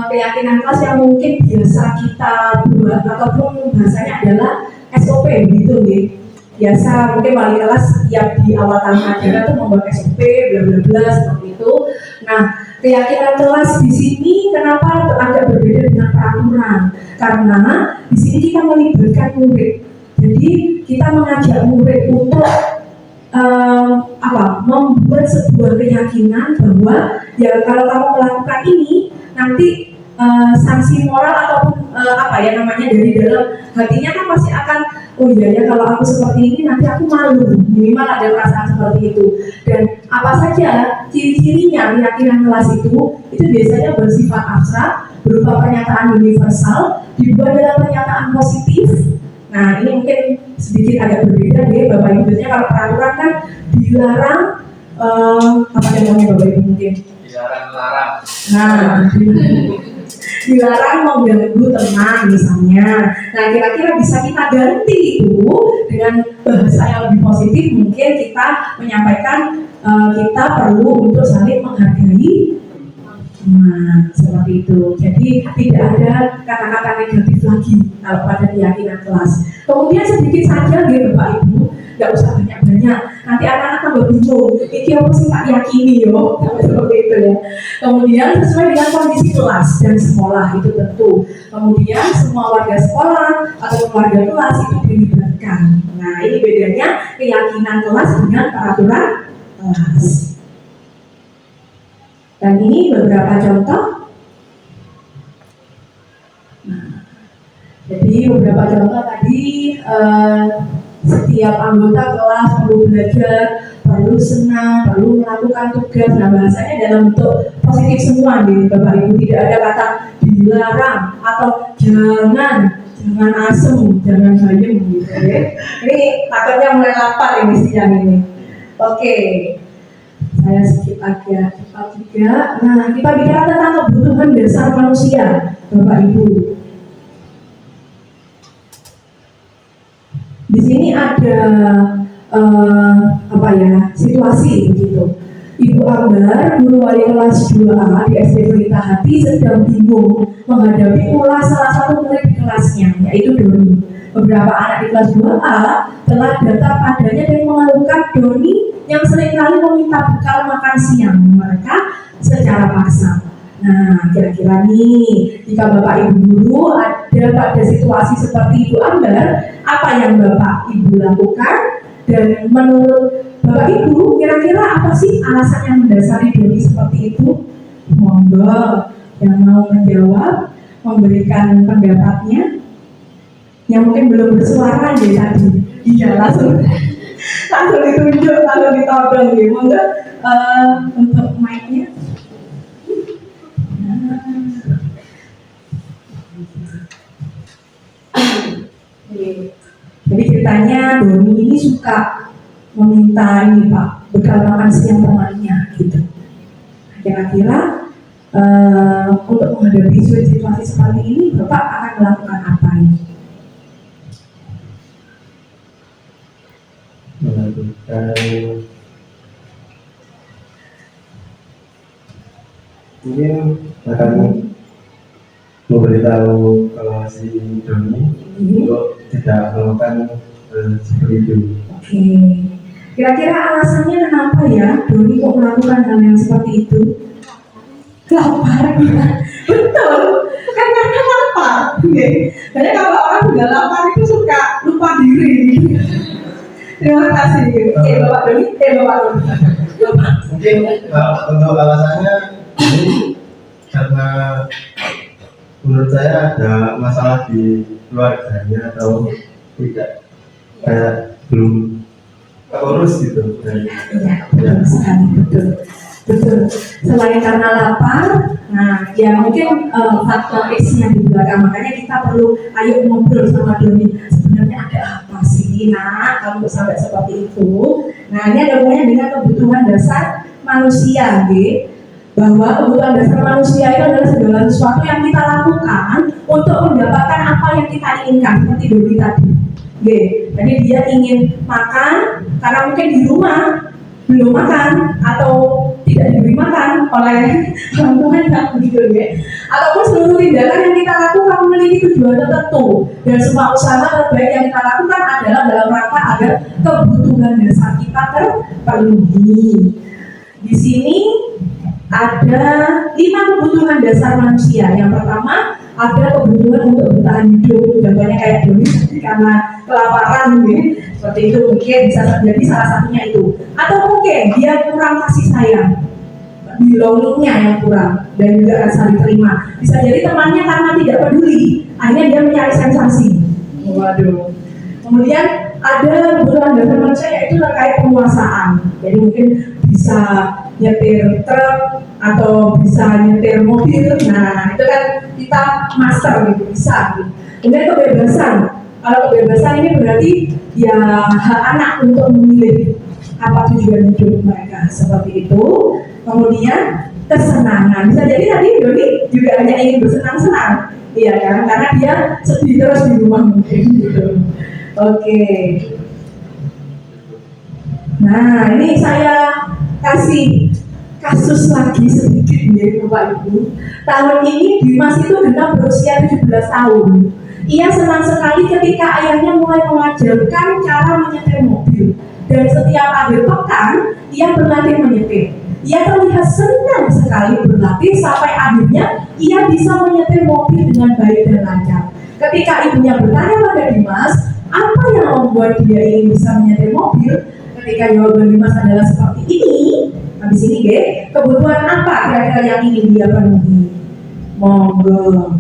keyakinan kelas yang mungkin biasa kita buat ataupun bahasanya adalah SOP gitu nih. Biasa mungkin wali kelas tiap di awal tahun ajaran tuh membuat SOP bla bla bla seperti itu. Nah, keyakinan kelas di sini kenapa agak berbeda dengan peraturan? Karena di sini kita melibatkan murid. Jadi kita mengajak murid untuk membuat sebuah keyakinan bahwa ya kalau kamu melakukan ini nanti sanksi moral ataupun dari dalam hatinya kan pasti akan oh iya ya kalau aku seperti ini nanti aku malu, minimal ada perasaan seperti itu. Dan apa saja ciri-cirinya keyakinan kelas itu biasanya bersifat abstrak, berupa pernyataan universal, dibuat dalam pernyataan positif. Nah ini mungkin sedikit agak berbeda deh Bapak Ibu. Biasanya kalau peraturan kan dilarang apa namanya Bapak Ibu mungkin? Dilarang. Nah, dilarang mengganggu teman misalnya. Nah kira-kira bisa kita ganti itu dengan bahasa yang lebih positif. Mungkin kita menyampaikan kita perlu untuk saling menghargai. Nah, seperti itu. Jadi tidak ada kata-kata negatif lagi kalau pada keyakinan kelas. Kemudian sedikit saja gitu Bapak Ibu, nggak usah banyak-banyak. Nanti anak-anak tambah bingung. Ini apa sih tak yakini yo? Seperti itu ya. Kemudian sesuai dengan kondisi kelas dan sekolah itu tentu. Kemudian semua warga sekolah atau warga kelas itu dilibatkan. Nah ini bedanya keyakinan kelas dengan peraturan kelas. Dan ini beberapa contoh. Nah, jadi beberapa contoh tadi setiap anggota kelas perlu belajar, perlu senang, perlu melakukan tugas. Nah bahasanya dalam bentuk positif semua nih Bapak Ibu, tidak ada kata dilarang atau jangan asem, jangan bayem gitu ya. Ini takutnya mulai lapar ini siang ini. Oke. Saya sedikit agak cepat juga. Nah, kita bicara tentang kebutuhan dasar manusia, Bapak Ibu. Di sini ada situasi begitu. Ibu Ambar, guru wali kelas 2A di SD Pelita Hati sedang bingung menghadapi ulah salah satu murid di kelasnya, yaitu Doni. Beberapa anak di kelas 2A telah datang padanya dan mengeluhkan Doni yang seringkali meminta bekal makan siang mereka secara paksa. Nah, kira-kira nih, jika Bapak Ibu guru ada pada situasi seperti Ibu Ambar, apa yang Bapak Ibu lakukan? Dan menurut Bapak Ibu, kira-kira apa sih alasan yang mendasari Doni seperti itu? Monggo yang mau menjawab, memberikan pendapatnya. Yang mungkin belum bersuara deh tadi. Iya, langsung ditunjuk, langsung ditodong gitu. Monggo untuk mic-nya. Jadi ceritanya Doni ini suka meminta ini Pak bekal makan siang temannya gitu. Kira-kira untuk menghadapi situasi seperti ini Bapak akan melakukan apa ini? Mungkin akan memberitahu kalau si Doni untuk tidak melakukan seperti itu. Oke. Kira-kira alasannya kenapa ya Doni kok melakukan hal yang seperti itu? Lapar ya. Betul. Kan karena lapar. Jadi kalau orang sudah lapar itu suka lupa diri. Terima kasih. Oke, Bapak Doni. Bapak Doni. Mungkin untuk alasannya ini karena menurut saya ada masalah di keluarganya atau tidak kayak belum terurus gitu. Iya, betul. Selain karena lapar, nah ya mungkin faktor X-nya di belakang, makanya kita perlu ayo ngobrol sama Doni. Sebenarnya ada apa sih nak kalau sampai seperti itu? Nah ini ada hubungannya dengan kebutuhan dasar manusia, gitu. bahwa kebutuhan dasar manusia itu adalah segala sesuatu yang kita lakukan untuk mendapatkan apa yang kita inginkan, seperti Dodi tadi. Oke, jadi dia ingin makan karena mungkin di rumah belum makan atau tidak diberi makan oleh orang tuanya begitu ya. Ataupun seluruh tindakan yang kita lakukan memiliki tujuan tertentu, dan semua usaha terbaik yang kita lakukan adalah dalam rangka agar kebutuhan dasar kita terpenuhi. Di sini ada 5 kebutuhan dasar manusia. Yang pertama ada kebutuhan untuk bertahan hidup, contohnya kayak Doni karena kelaparan gitu. Seperti itu mungkin bisa terjadi salah satunya itu. Atau mungkin dia kurang kasih sayang, belongingnya yang kurang, dan juga rasa diterima. Bisa jadi temannya karena tidak peduli, akhirnya dia mencari sensasi. Waduh. Kemudian ada kebutuhan dasar manusia yaitu terkait penguasaan. Jadi mungkin bisa nyetir truk atau bisa nyetir mobil. Nah itu kan kita master gitu, bisa. Kemudian kebebasan. Kalau kebebasan ini berarti ya hak anak untuk memilih apa tujuan hidup mereka, seperti itu. Kemudian kesenangan, bisa jadi tadi Doni juga hanya ingin bersenang-senang, iya kan? Karena dia sedih terus di rumah mungkin gitu. Oke. Nah ini saya kasih kasus lagi sedikit ya Bapak Ibu. Tahun ini Dimas itu genap berusia 17 tahun. Ia senang sekali ketika ayahnya mulai mengajarkan cara menyetir mobil. Dan setiap akhir pekan, ia berlatih menyetir. Ia terlihat senang sekali berlatih sampai akhirnya ia bisa menyetir mobil dengan baik dan lancar. Ketika ibunya bertanya pada Dimas, apa yang membuat dia ingin bisa menyetir mobil? Ketika jawaban Dimas adalah seperti ini, habis ini kebutuhan apa kira-kira yang ingin dia penuhi? Monggo.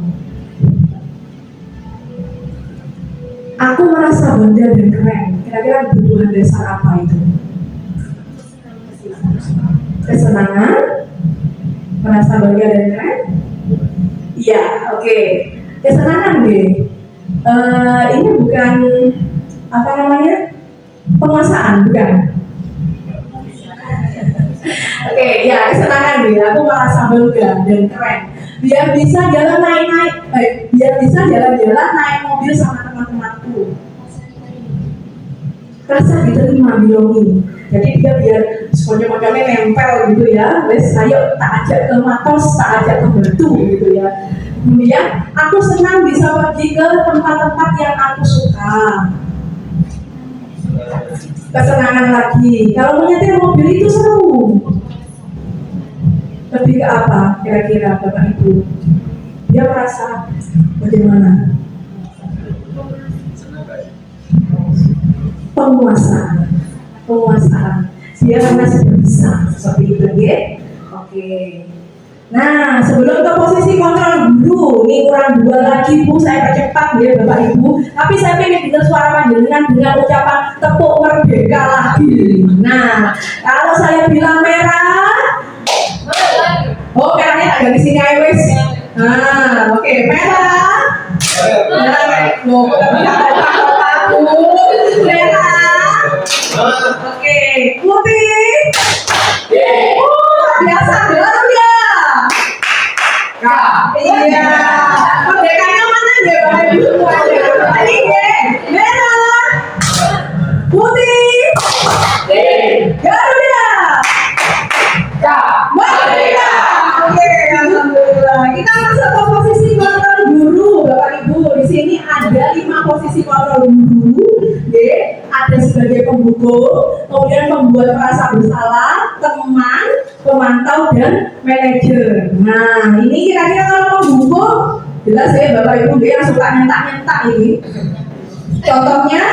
Aku merasa bangga dan keren. Kira-kira kebutuhan dasar apa itu? Kesenangan, merasa bangga dan keren. Iya, oke. Kesenangan deh. Ini bukan apa namanya penguasaan, bukan? Oke, ya kesenangan deh. Aku merasa bangga dan keren. Biar bisa jalan biar bisa jalan-jalan naik mobil sama teman-temanku. Rasa diterima, belonging. Jadi dia biar semuanya nempel gitu ya. Wes, ayo tak ajak ke Matos, tak ajak ke Batu gitu ya. Kemudian aku senang bisa pergi ke tempat-tempat yang aku suka. Kesenangan lagi. Kalau menyetir mobil itu seru. Lebih ke apa kira-kira Bapak Ibu? Dia merasa bagaimana? Penguasaan. Dia karena sudah bisa seperti itu, ya. Oke. Nah, sebelum ke posisi kontrol guru, ini kurang 2 lagi Bu, saya percepat ya Bapak Ibu. Tapi saya pengen dengar suara panjenengan dengan ucapan tepuk merdeka lagi. Nah, kalau saya bilang merah, oh merahnya agak di sini aja wes. Nah, oke, merah. Nah, mau aku merah. Oke, putih. Biasa benar ya. Iya. Merdekanya mana ya Bapak Ibu? Ini merah, putih, Garuda. Merdeka. Oke, alhamdulillah. Kita masuk ke posisi kontrol guru, Bapak Ibu. Di sini ada 5 posisi kontrol guru. Ada sebagai pembuku, kemudian pembuat merasa bersalah, teman, pemantau, dan manajer. Nah, ini kira-kira kalau pembuku, jelas ya Bapak Ibu yang suka nyentak-nyentak ini. Contohnya,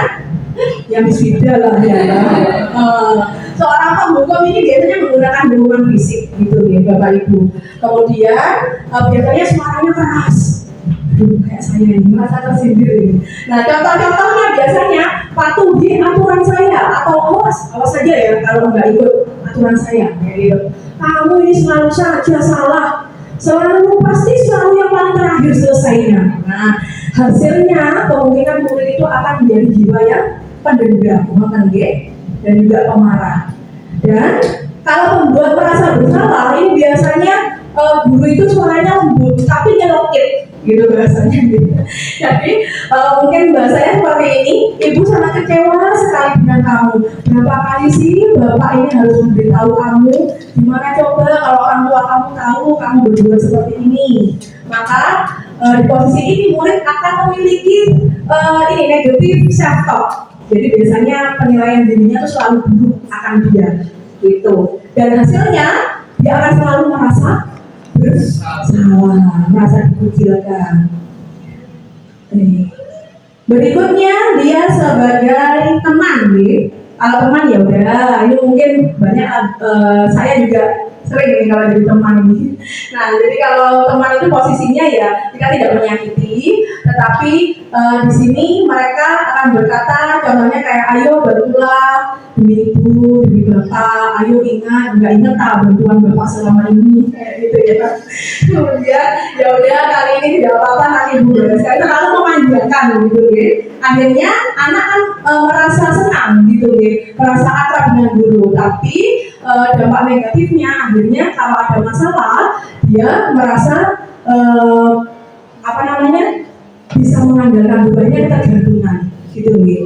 yang bisida lah ya. Seorang pembuku ini biasanya menggunakan dukungan fisik gitu ya Bapak Ibu. Kemudian biasanya suaranya keras. Aduh, kayak saya ini merasa tersindir ini. Nah, contoh-contohnya biasanya patuhi aturan saya atau awas saja ya kalau nggak ikut aturan saya. Gitu. Kamu ini selalu saja salah. Pasti selalu yang paling terakhir selesainya. Nah, hasilnya kemungkinan murid itu akan menjadi jiwa yang pendendam, dan juga pemarah. Dan kalau pembuat merasa bersalah, ini biasanya bagus tapi nyelokit gitu bahasanya gitu. Jadi mungkin bahasanya seperti ini, ibu sangat kecewa sekali dengan kamu. Berapa kali sih bapak ini harus memberitahu kamu, gimana coba kalau orang tua kamu tahu kamu berbuat seperti ini. Maka di posisi ini murid akan memiliki ini negatif self talk. Jadi biasanya penilaian dirinya itu selalu buruk akan dia gitu. Dan hasilnya dia akan selalu merasa bersalah, merasa dikucilkan. Berikutnya dia sebagai teman, gitu. Kalau teman ya udah, ini mungkin banyak saya juga sering nih kalau jadi teman ini. Nah, jadi kalau teman itu posisinya ya kita tidak menyakiti, tetapi di sini mereka akan berkata, contohnya kayak ayo bantulah demi ibu, demi bapak, ayo ingat, nggak ingat tak bantuan bapak selama ini, kayak gitu ya. Kemudian ya udah kali ini tidak apa-apa, nanti ibu bereskan. Terlalu memanjakan gitu ya. Akhirnya anak kan merasa senang gitu ya, merasa akrab dengan guru. Tapi dampak negatifnya akhirnya kalau ada masalah dia merasa bisa mengandalkan bebannya ketergantungan gitu ya.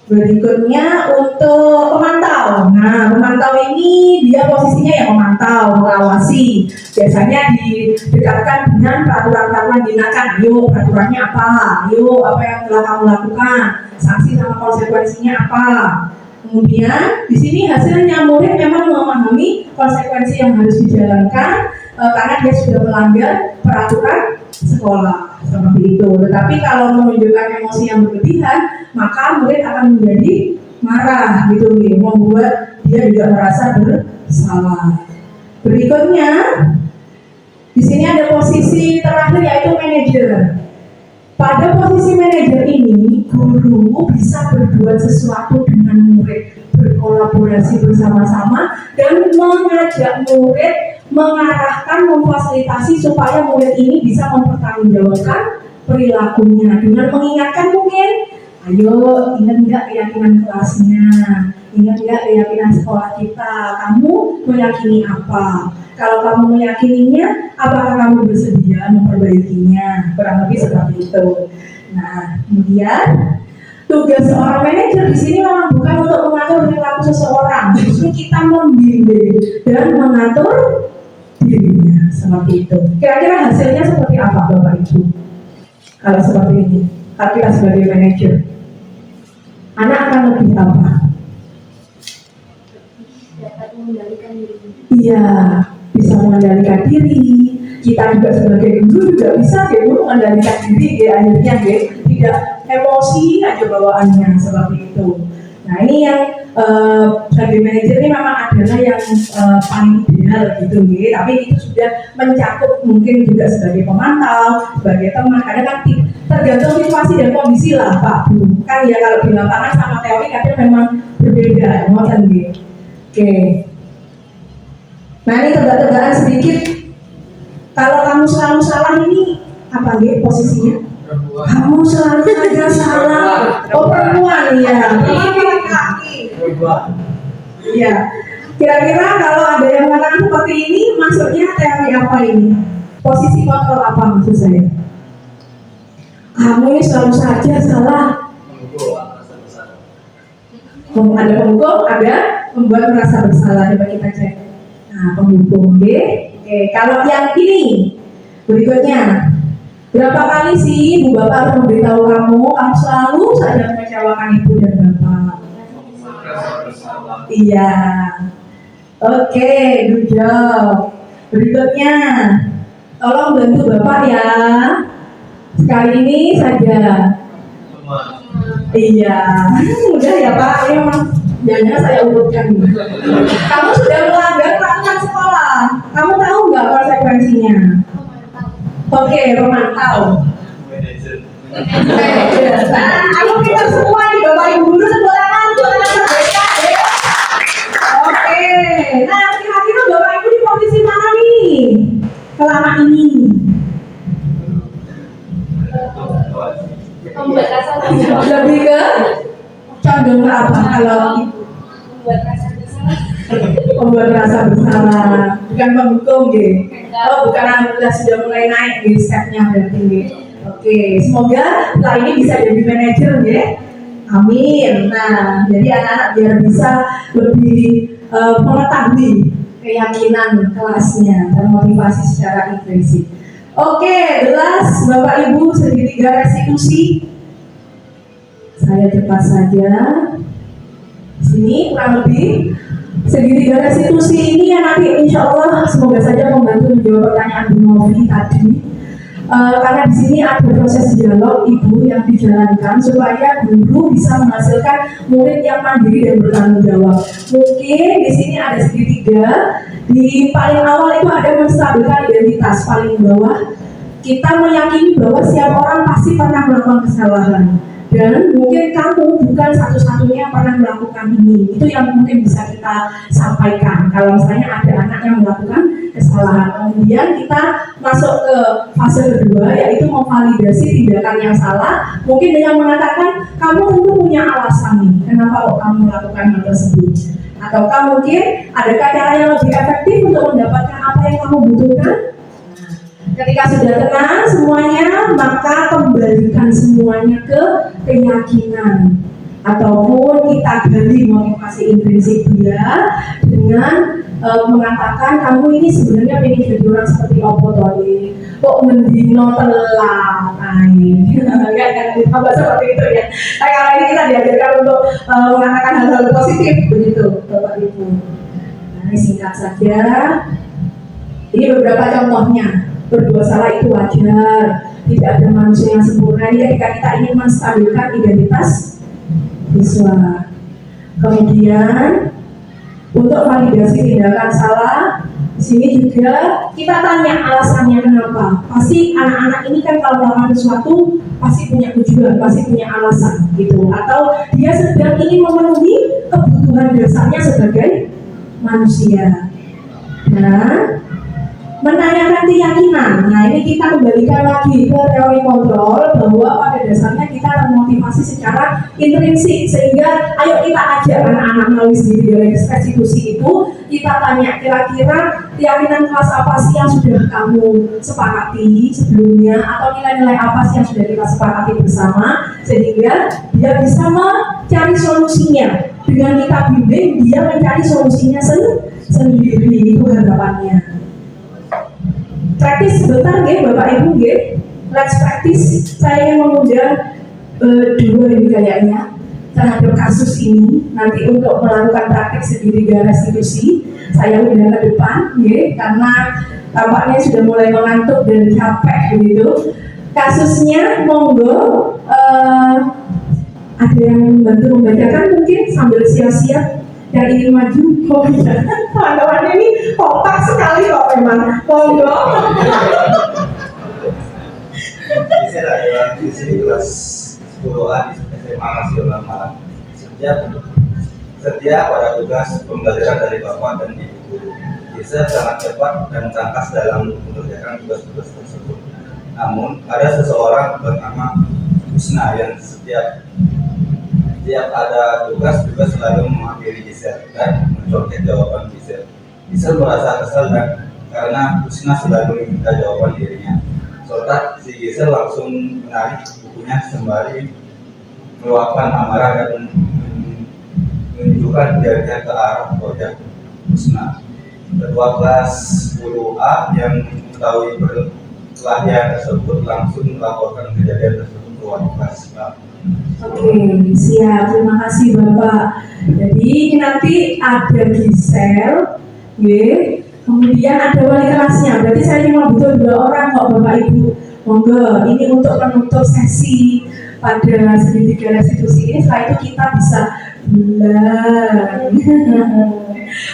Berikutnya untuk pemantau. Nah, pemantau ini dia posisinya yang memantau, mengawasi. Biasanya didekatkan dengan peraturan-peraturan dinakan. Yuk, peraturannya apa? Yuk, apa yang telah kamu lakukan? Sanksi sama konsekuensinya apa? Kemudian di sini hasilnya murid memang memahami konsekuensi yang harus dijalankan karena dia sudah melanggar peraturan sekolah seperti itu. Tetapi kalau menunjukkan emosi yang berlebihan, maka murid akan menjadi marah gitu, membuat dia juga merasa bersalah. Berikutnya di sini ada posisi terakhir yaitu manajer. Pada posisi manajer ini, guru bisa berbuat sesuatu dengan murid, berkolaborasi bersama-sama dan mengajak murid, mengarahkan, memfasilitasi supaya murid ini bisa mempertanggungjawabkan perilakunya dengan mengingatkan mungkin, ayo ingat nggak keyakinan kelasnya, ingat nggak keyakinan sekolah kita, kamu meyakini apa? Kalau kamu meyakininya, apakah kamu bersedia memperbaikinya? Kurang lebih seperti itu. Nah, kemudian tugas seorang manajer di sini memang bukan untuk mengatur perilaku seseorang, justru kita membimbing dan mengatur dirinya seperti itu. Kira-kira hasilnya seperti apa, Bapak Ibu? Kalau seperti ini, kalau kita sebagai manajer, anak akan lebih apa? Dapat mengendalikan diri. Iya, bisa mengendalikan diri. Kita juga sebagai guru juga bisa mengendalikan diri akhirnya tidak emosi aja bawaannya seperti itu. Nah, ini yang sebagai manajer ini memang adalah yang paling ideal gitu tapi itu sudah mencakup mungkin juga sebagai pemantau, sebagai teman. Kadang kan tergantung situasi dan kondisi lah Pak Bu. Kan ya kalau di lapangan sama teori kadang memang berbeda, Oke. Nah, ini tebak-tebakan sedikit. Kalau kamu selalu salah ini apa posisinya? Kamu selalu saja salah. Oh, perempuan ya. Iya. Kira-kira kalau ada yang mengatakan seperti ini, maksudnya teori apa ini? Posisi kontrol apa maksud saya? Kamu ini selalu saja salah. Ada pemukul, ada membuat merasa bersalah. Coba kita cek. Nah, pemukul, Oke, kalau yang ini berikutnya, berapa kali sih ibu bapak harus memberitahu kamu selalu saja mengecewakan ibu dan bapak? Iya. Oke, good job. Berikutnya, tolong bantu bapak ya. Sekali ini saja. Iya, udah ya Pak. Ini memang jangan saya urutkan. Kamu sudah melanggar peraturan sekolah. Kamu tahu nggak konsekuensinya? Oke, memantau. Nah, aku pintar semua nih Bapak Ibu guru, tepuk tangan mereka. Oke, nah kira-kira Bapak Ibu di posisi mana nih selama ini? Pembatasan Lebih ke condong ke apa kalau membuat rasa bersalah. Membuat rasa bersalah, bukan menghukum gitu. Oh, bukan, alhamdulillah sudah mulai naik di stepnya berarti gitu. Oke, semoga setelah ini bisa jadi manajer ya. Amin. Nah, jadi anak-anak biar bisa lebih mengetahui keyakinan kelasnya dan motivasi secara intrinsik. Oke, jelas Bapak Ibu segitiga restitusi. Saya cepat saja. Sini kurang lebih segitiga restitusi ini yang nanti insya Allah semoga saja membantu menjawab pertanyaan Bu Novi tadi. Karena di sini ada proses dialog ibu yang dijalankan supaya guru bisa menghasilkan murid yang mandiri dan bertanggung jawab. Mungkin di sini ada segitiga. Di paling awal itu ada menstabilkan identitas, paling bawah kita meyakini bahwa setiap orang pasti pernah melakukan kesalahan. Dan mungkin kamu bukan satu-satunya yang pernah melakukan ini. Itu yang mungkin bisa kita sampaikan. Kalau misalnya ada anak yang melakukan kesalahan, kemudian kita masuk ke fase kedua, yaitu memvalidasi tindakan yang salah. Mungkin dengan mengatakan, kamu tentu punya alasan nih, kenapa kok kamu melakukan hal tersebut. Ataukah mungkin adakah cara yang lebih efektif untuk mendapatkan apa yang kamu butuhkan? Ketika sudah tenang semuanya, maka kembalikan semuanya ke keyakinan ataupun kita gali motivasi intrinsik dia dengan mengatakan kamu ini sebenarnya ingin jadi orang seperti apa tadi? Kok mendino telat? Enggak ditambah seperti itu ya. Nah, kali ini kita diajarkan untuk mengatakan hal-hal positif begitu, Bapak Ibu. Nah, ini singkat saja. Ini beberapa contohnya. Berdua salah itu wajar, tidak ada manusia yang sempurna. Ini ketika kita ingin menstabilkan identitas siswa. Kemudian untuk validasi tindakan salah, di sini juga kita tanya alasannya kenapa. Pasti anak-anak ini kan kalau melakukan sesuatu pasti punya tujuan, pasti punya alasan gitu. Atau dia sedang ingin memenuhi kebutuhan dasarnya sebagai manusia. Dan menanyakan keyakinan. Nah, ini kita kembalikan lagi ke teori kontrol bahwa pada dasarnya kita memotivasi secara intrinsik, sehingga ayo kita ajak anak-anak melalui segitiga restitusi itu, kita tanya kira-kira keyakinan kelas apa sih yang sudah kamu sepakati sebelumnya, atau nilai-nilai apa sih yang sudah kita sepakati bersama, sehingga dia bisa mencari solusinya. Dengan kita bimbing, dia mencari solusinya sendiri. Itu harapannya. Praktis sebentar ya Bapak Ibu ya. Let's practice. Saya ingin mengundang dua ini kayaknya terhadap kasus ini. Nanti untuk melakukan praktik segitiga restitusi, saya undang ke depan ya, karena tampaknya sudah mulai mengantuk dan capek begitu. Kasusnya monggo ada yang membantu membacakan mungkin sambil siap-siap yang ingin maju. Oh iya, teman-teman ini kompak sekali kok memang. Monggo. Saya adalah di sini kelas 10A di SMA Nasional Malang. Setia pada tugas pembelajaran dari Bapak dan Ibu guru. Bisa sangat cepat dan tangkas dalam mengerjakan tugas-tugas tersebut. Namun ada seseorang bernama Husna yang setiap ada tugas juga selalu mengakhiri Gisel dan mencoret jawaban Gisel. Gisel merasa kesal dan karena Husna selalu meminta jawaban dirinya. Sontak si Gisel langsung menarik bukunya sembari meluapkan amarah dan menunjukkan jarinya ke arah wajah Husna. Ketua kelas 10A yang mengetahui perkelahian tersebut langsung melaporkan kejadian tersebut ke wali kelas. Oke, siap. Terima kasih Bapak. Jadi nanti ada Gisel, kemudian ada wali kelasnya. Berarti saya cuma butuh 2 orang kok Bapak Ibu. Monggo, ini untuk menutup sesi pada segitiga restitusi ini. Setelah itu kita bisa bulan.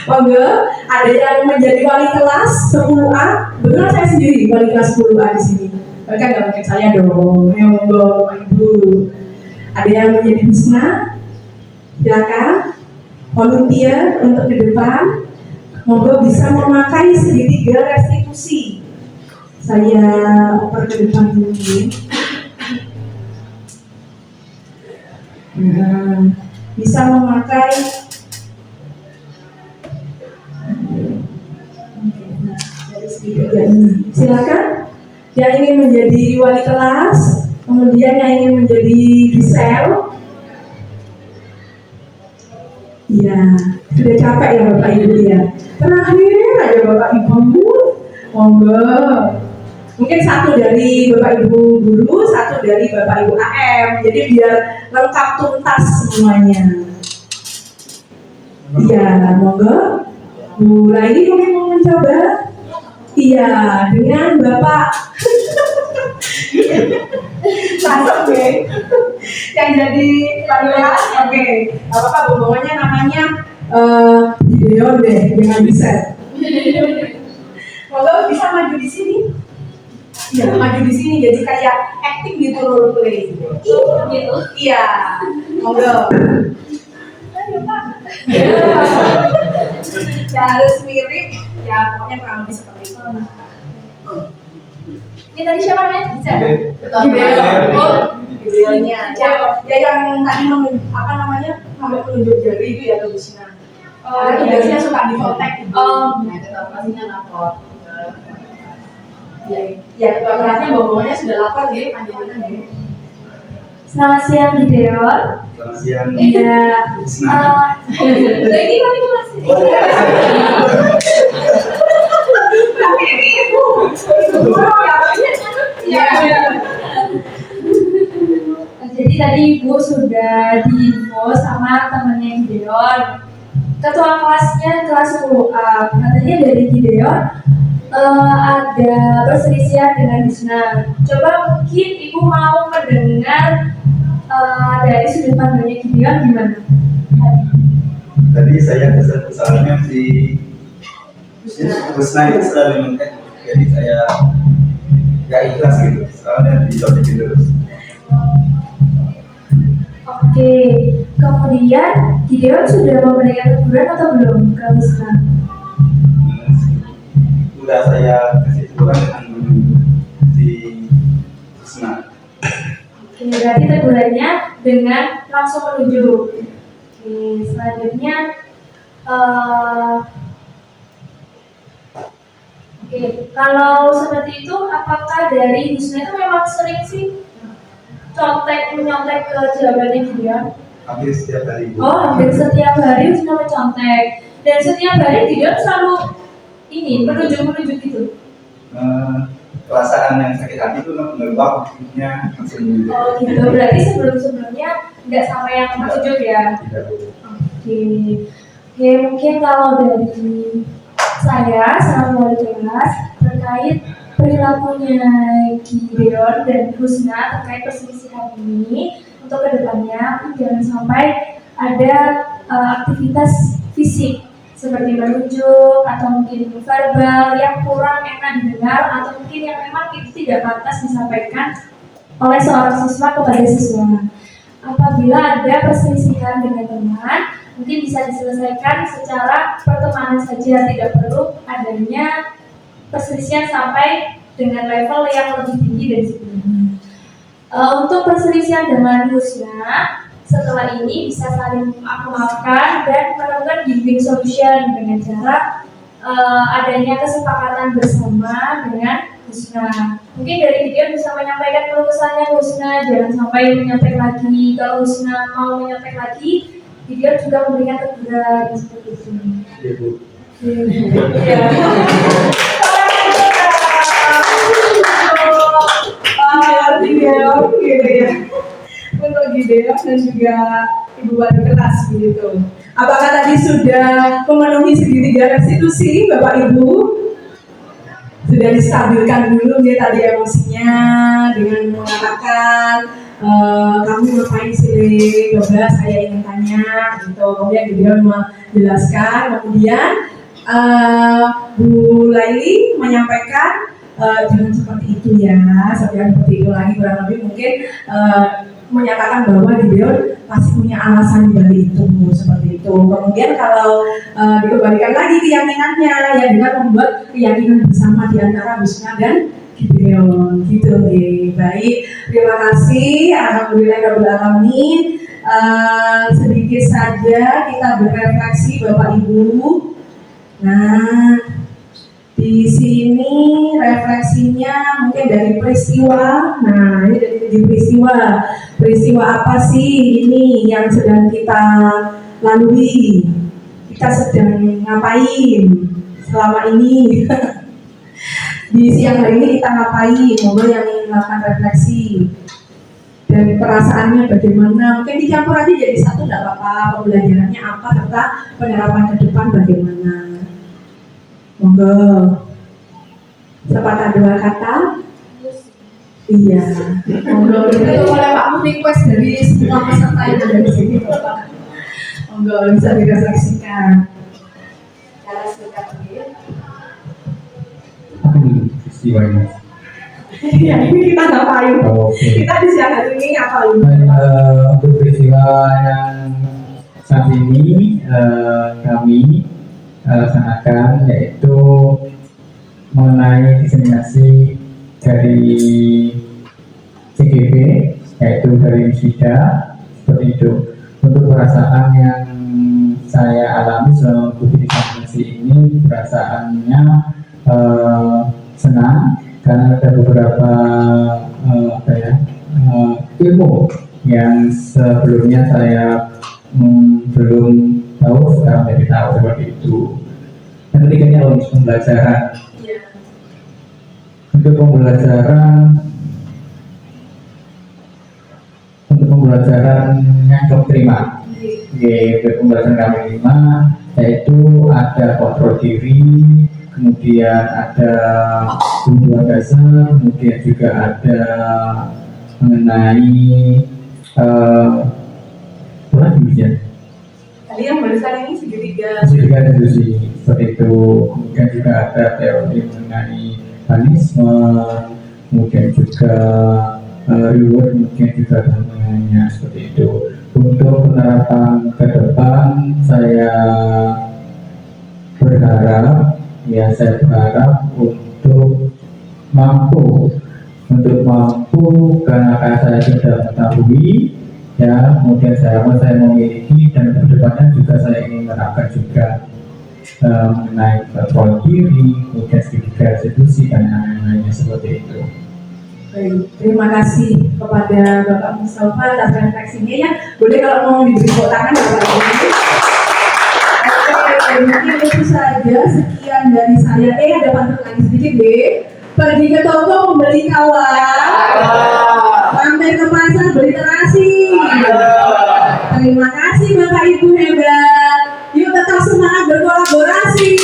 Monggo, ada yang menjadi wali kelas 10A. Betul saya sendiri wali kelas 10A di sini. Mereka nggak mungkin saya dong. Monggo, Ibu. Ada yang menjadi Husna, silakan volunteer untuk ke depan. Monggo bisa memakai segitiga restitusi. Saya oper ke depan dulu. Bisa memakai Ya, silakan. Yang ingin menjadi wali kelas, kemudian yang ingin menjadi Gisel. Iya, sudah capek ya Bapak Ibu ya. Terakhir aja Bapak Ibu, monggo. Mungkin satu dari Bapak Ibu guru, satu dari Bapak Ibu AM. Jadi biar lengkap tuntas semuanya. Iya, monggo. Bu Laini mungkin mau mencoba. Iya, dengan Bapak Langsung ya. Yang jadi panitia, oke. Bapak hubungannya namanya Gideon deh, jangan bisa. Monggo bisa maju di sini. Iya, maju di sini jadi kayak acting gitu role play. Gitu. Iya. Monggo. Ayo Pak. Ya harus mirip, ya pokoknya kurang lebih seperti itu. Ini tadi siapa namanya? Bisa? Gideon. Oh, Gideonnya. Ya yang tadi apa namanya? Sampai menunjuk jari itu ya Lusina. Oh, itu biasanya suka di kontak gitu. Oh, nah itu pastinya lapor. Ya ketua kelasnya bawanya sudah lapor ya, panjangan ya. Selamat siang Gideon. Selamat siang. Iya. Lagi Lagi kelas ini. Jadi tadi Ibu sudah diinfo sama temannya Gideon. Ketua kelasnya kelas 10A. Katanya dari Gideon ada perselisihan dengan Husna. Coba mungkin Ibu mau mendengar dari sudut pandangnya Gideon gimana? Tadi saya kesal soalnya si Husna itu selalu mentek, jadi saya gak ikhlas gitu, soalnya dicocokin terus. Oke, kemudian Gideon sudah memberikan teguran atau belum ke Husna? Udah saya kasih teguran dengan si Husna. Oke, berarti tegurannya dengan langsung menuju. Oke, selanjutnya oke, kalau seperti itu apakah dari Husna itu memang sering sih menyontek ke jawabannya Gideon? Hampir setiap hari. Oh, hampir setiap hari Husna mencontek. Dan setiap hari Gideon selalu ini menuju gitu. Perasaan yang sakit hati itu menyebab maksudnya langsung. Oh gitu, berarti sebelumnya nggak sampai yang menuju ya? Oke, mungkin kalau dari saya sama wali kelas terkait perilakunya Gideon dan Husna terkait perselisihan ini untuk kedepannya jangan sampai ada aktivitas fisik seperti menunjuk atau mungkin verbal yang kurang enak didengar atau mungkin yang memang itu tidak pantas disampaikan oleh seorang siswa kepada siswa. Apabila ada perselisihan dengan teman, mungkin bisa diselesaikan secara pertemanan saja, tidak perlu adanya perselisihan sampai dengan level yang lebih tinggi dari sebelumnya. Untuk perselisihan dengan Husna, setelah ini bisa saling memaafkan dan menemukan win-win solution dengan cara adanya kesepakatan bersama dengan Husna. Mungkin dari Gideon bisa menyampaikan keluh kesahnya Husna, jangan sampai menyontek lagi. Kalau Husna mau menyontek lagi, Gideon juga memberikan teguran seperti itu. Iya Bu. Iya. Gideon gitu ya. Untuk Gideon dan juga Ibu Wali kelas begitu. Apakah tadi sudah memenuhi segitiga restitusi Bapak Ibu? Sudah distabilkan dulu ya tadi emosinya dengan mengatakan kamu ngapain sih coba saya ingin tanya gitu. Kemudian Gideon menjelaskan, kemudian Bu Laili menyampaikan jangan seperti itu ya, seperti itu lagi kurang lebih mungkin menyatakan bahwa Gideon pasti punya alasan di balik itu seperti itu. Kemudian kalau dikembalikan lagi keyakinannya ya dengan membuat keyakinan bersama di antara Husna dan Gideon gitu. Baik, terima kasih. Alhamdulillahirabbil alamin. Sedikit saja kita berefleksi Bapak Ibu. Nah, Di sini refleksinya mungkin dari peristiwa. Nah, ini dari peristiwa. Peristiwa apa sih ini yang sedang kita lalui? Kita sedang ngapain selama ini? Di siang hari ini kita ngapain? Monggo yang ingin melakukan refleksi dan perasaannya bagaimana? Mungkin dicampur aja jadi satu, tidak apa-apa. Pembelajarannya apa serta penerapan ke depan bagaimana? Monggo. Sepatah dua kata. Iya. Monggo. Itu boleh Pak request dari semua peserta yang ada di sini. Monggo bisa direfleksikan. Cara singkat begini. Apa nih peristiwanya? Ya ini kita ngapain? Oke. Kita di siang hari ini ngapain? Untuk peristiwa yang saat ini kami laksanakan yaitu mengenai diseminasi dari CGP, yaitu dari Wisida, seperti itu. Untuk perasaan yang saya alami selama mengikuti diseminasi ini, perasaannya senang karena ada beberapa ilmu yang sebelumnya saya belum tahu, sekarang jadi tahu seperti itu. Yang ketiganya untuk pembelajaran. Untuk pembelajaran yang kami terima. Untuk pembelajaran kami terima yaitu ada kontrol diri, kemudian ada hubungan dasar, kemudian juga ada mengenai apa lagi? Tadi yang barusan ini segitiga Deduksi seperti itu. Kemudian juga ada teori mengenai mekanisme, kemudian juga reward, kemudian juga tantangannya seperti itu. Untuk penerapan ke depan saya berharap untuk mampu karena saya sudah mengetahui ya, kemudian saya memiliki dan kedepannya juga saya ingin menerapkan juga mengenai kontrol diri, kemudian segitiga restitusi dan lain-lainnya seperti itu. Baik, terima kasih kepada Bapak Mustafa atas refleksinya ya. Boleh kalau mau diberi tepuk tangan Bapak Ibu. Oke, mungkin itu saja sekian dari saya. Ada pantun lagi sedikit deh. Pergi ke toko membeli kawan, mampir ke pasar beli terasi. Terima kasih Bapak Ibu hebat. Yuk tetap semangat berkolaborasi.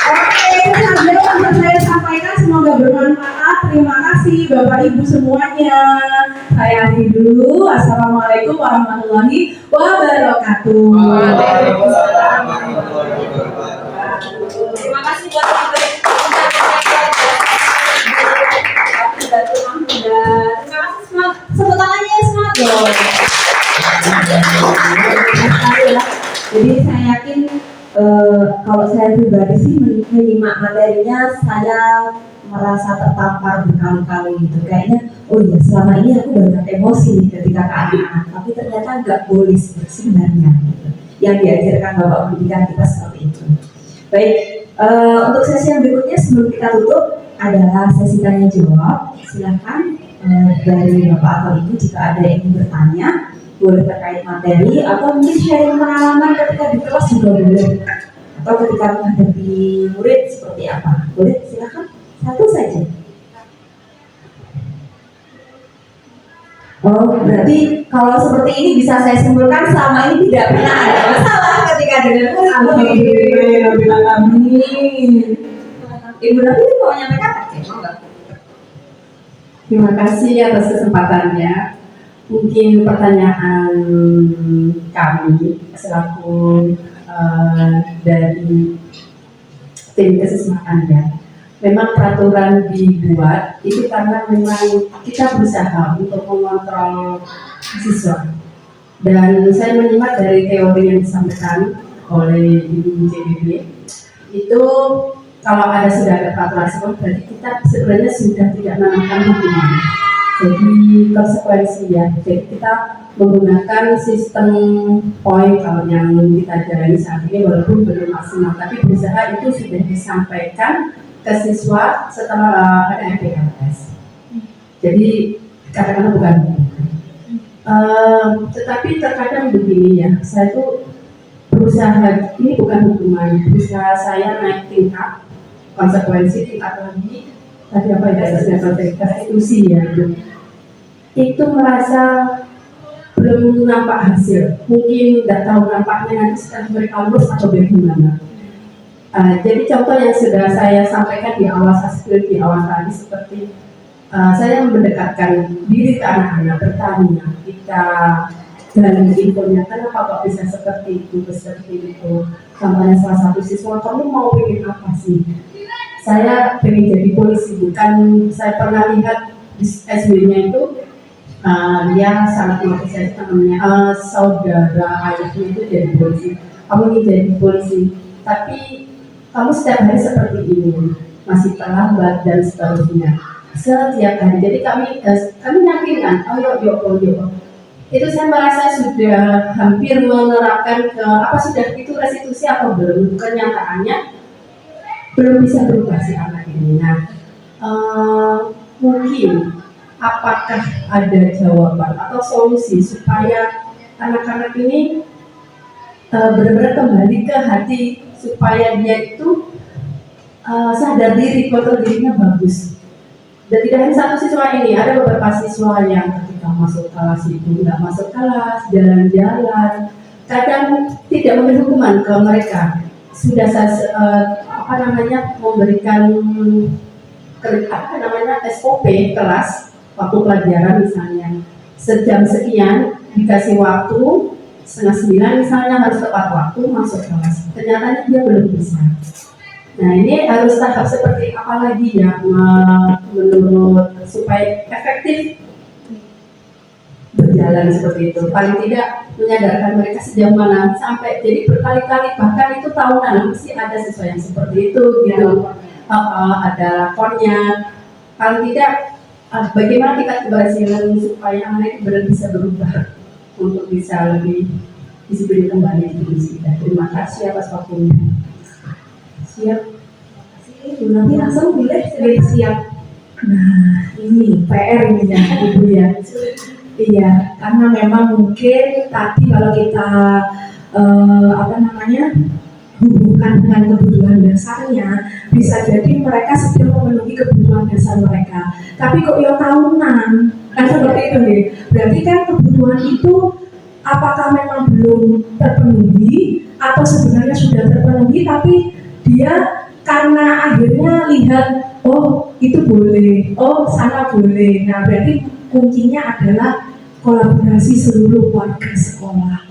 Oke, itu saja yang bisa saya sampaikan. Semoga bermanfaat. Terima kasih Bapak Ibu semuanya. Saya akhiri dulu. Assalamualaikum warahmatullahi wabarakatuh. Waalaikumsalam warahmatullahi wabarakatuh. Terima kasih buat ibu. Terima kasih semua. Tepuk tangannya semangat dong. Jadi saya yakin kalau saya pribadi sih menyimak materinya saya merasa tertampar berkali-kali gitu. Kayaknya oh iya selama ini aku banyak emosi nih ketika ke anak-anak, tapi ternyata nggak boleh sebenarnya gitu. Yang diajarkan Bapak pendidikan kita seperti itu. Baik, untuk sesi yang berikutnya sebelum kita tutup adalah sesi tanya jawab. Silahkan dari Bapak atau Ibu jika ada yang ingin bertanya, boleh terkait materi atau mungkin sharing pengalaman ketika di kelas juga boleh, atau ketika menghadapi murid seperti apa, boleh silakan satu saja. Oh, berarti kalau seperti ini bisa saya simpulkan selama ini tidak pernah ada masalah ketika dengan murid. Ibu Nabi mau menyampaikan apa? Terima kasih atas kesempatannya. Mungkin pertanyaan kami selaku dari tim kesesamaan ya. Memang peraturan dibuat itu karena memang kita berusaha untuk mengontrol siswa. Dan saya menyimak dari teori yang disampaikan oleh Ibu CBB itu kalau sudah ada peraturan sekolah berarti kita sebenarnya sudah tidak menerapkan hukuman. Jadi konsekuensi ya. Jadi kita menggunakan sistem poin kalau yang kita jalani saat ini walaupun belum maksimal, tapi berusaha itu sudah disampaikan ke siswa setelah ada MPLS. Jadi kadang-kadang bukan. Tetapi terkadang begini ya, saya tuh berusaha, ini bukan hukuman, berusaha saya naik tingkat konsekuensi tingkat lagi. Tadi apa ya, konstitusi ya, itu merasa belum nampak hasil, mungkin nggak tahu nampaknya nanti setelah mereka lulus atau bagaimana. Jadi contoh yang sudah saya sampaikan di awal di awal tadi seperti saya mendekatkan diri ke anak-anak, bertanya, kita gali infonya, kenapa kok bisa seperti itu. Contohnya salah satu siswa, kamu mau pengen apa sih? Saya pengen jadi polisi, bukan saya pernah lihat di SW-nya itu dia sangat motivasi temannya, saudara ayahnya itu jadi polisi, kamu ingin jadi polisi, tapi kamu setiap hari seperti ini, masih terlambat dan seterusnya, setiap hari. Jadi kami yakinkan, yuk. Itu saya merasa sudah hampir menerapkan ke apa sudah itu restitusi atau belum, kenyataannya belum bisa berubah si anak ini. Nah, mungkin apakah ada jawaban atau solusi supaya anak-anak ini benar-benar kembali ke hati, supaya dia itu sadar diri, kontrol dirinya bagus. Dan tidak hanya satu siswa ini, ada beberapa siswa yang ketika masuk kelas itu nggak masuk kelas, jalan-jalan, kadang tidak memberi hukuman ke mereka. Sudah memberikan SOP kelas waktu pelajaran misalnya sejam sekian, dikasih waktu 8:30 misalnya harus tepat waktu masuk kelas. Ternyata dia belum bisa. Nah ini harus tahap seperti apa lagi ya menurut supaya efektif berjalan seperti itu. Paling tidak menyadarkan mereka sejauh mana sampai jadi berkali-kali, bahkan itu tahunan mesti ada siswa yang seperti itu gitu. Ada lapornya. Paling tidak bagaimana kita keberhasilan supaya anak itu benar bisa berubah untuk bisa lebih disiplin kembali di diri kita. Terima kasih atas waktunya. Siap. Nanti langsung boleh siap. Nah ini PR ini ya Ibu ya. Iya, karena memang mungkin tadi kalau kita hubungkan dengan kebutuhan dasarnya, bisa jadi mereka sedang memenuhi kebutuhan dasar mereka. Tapi kok ya tahunan, kan seperti itu nih. Berarti kan kebutuhan itu apakah memang belum terpenuhi atau sebenarnya sudah terpenuhi, tapi dia karena akhirnya lihat, oh itu boleh, oh sana boleh. Nah berarti kuncinya adalah kolaborasi seluruh warga sekolah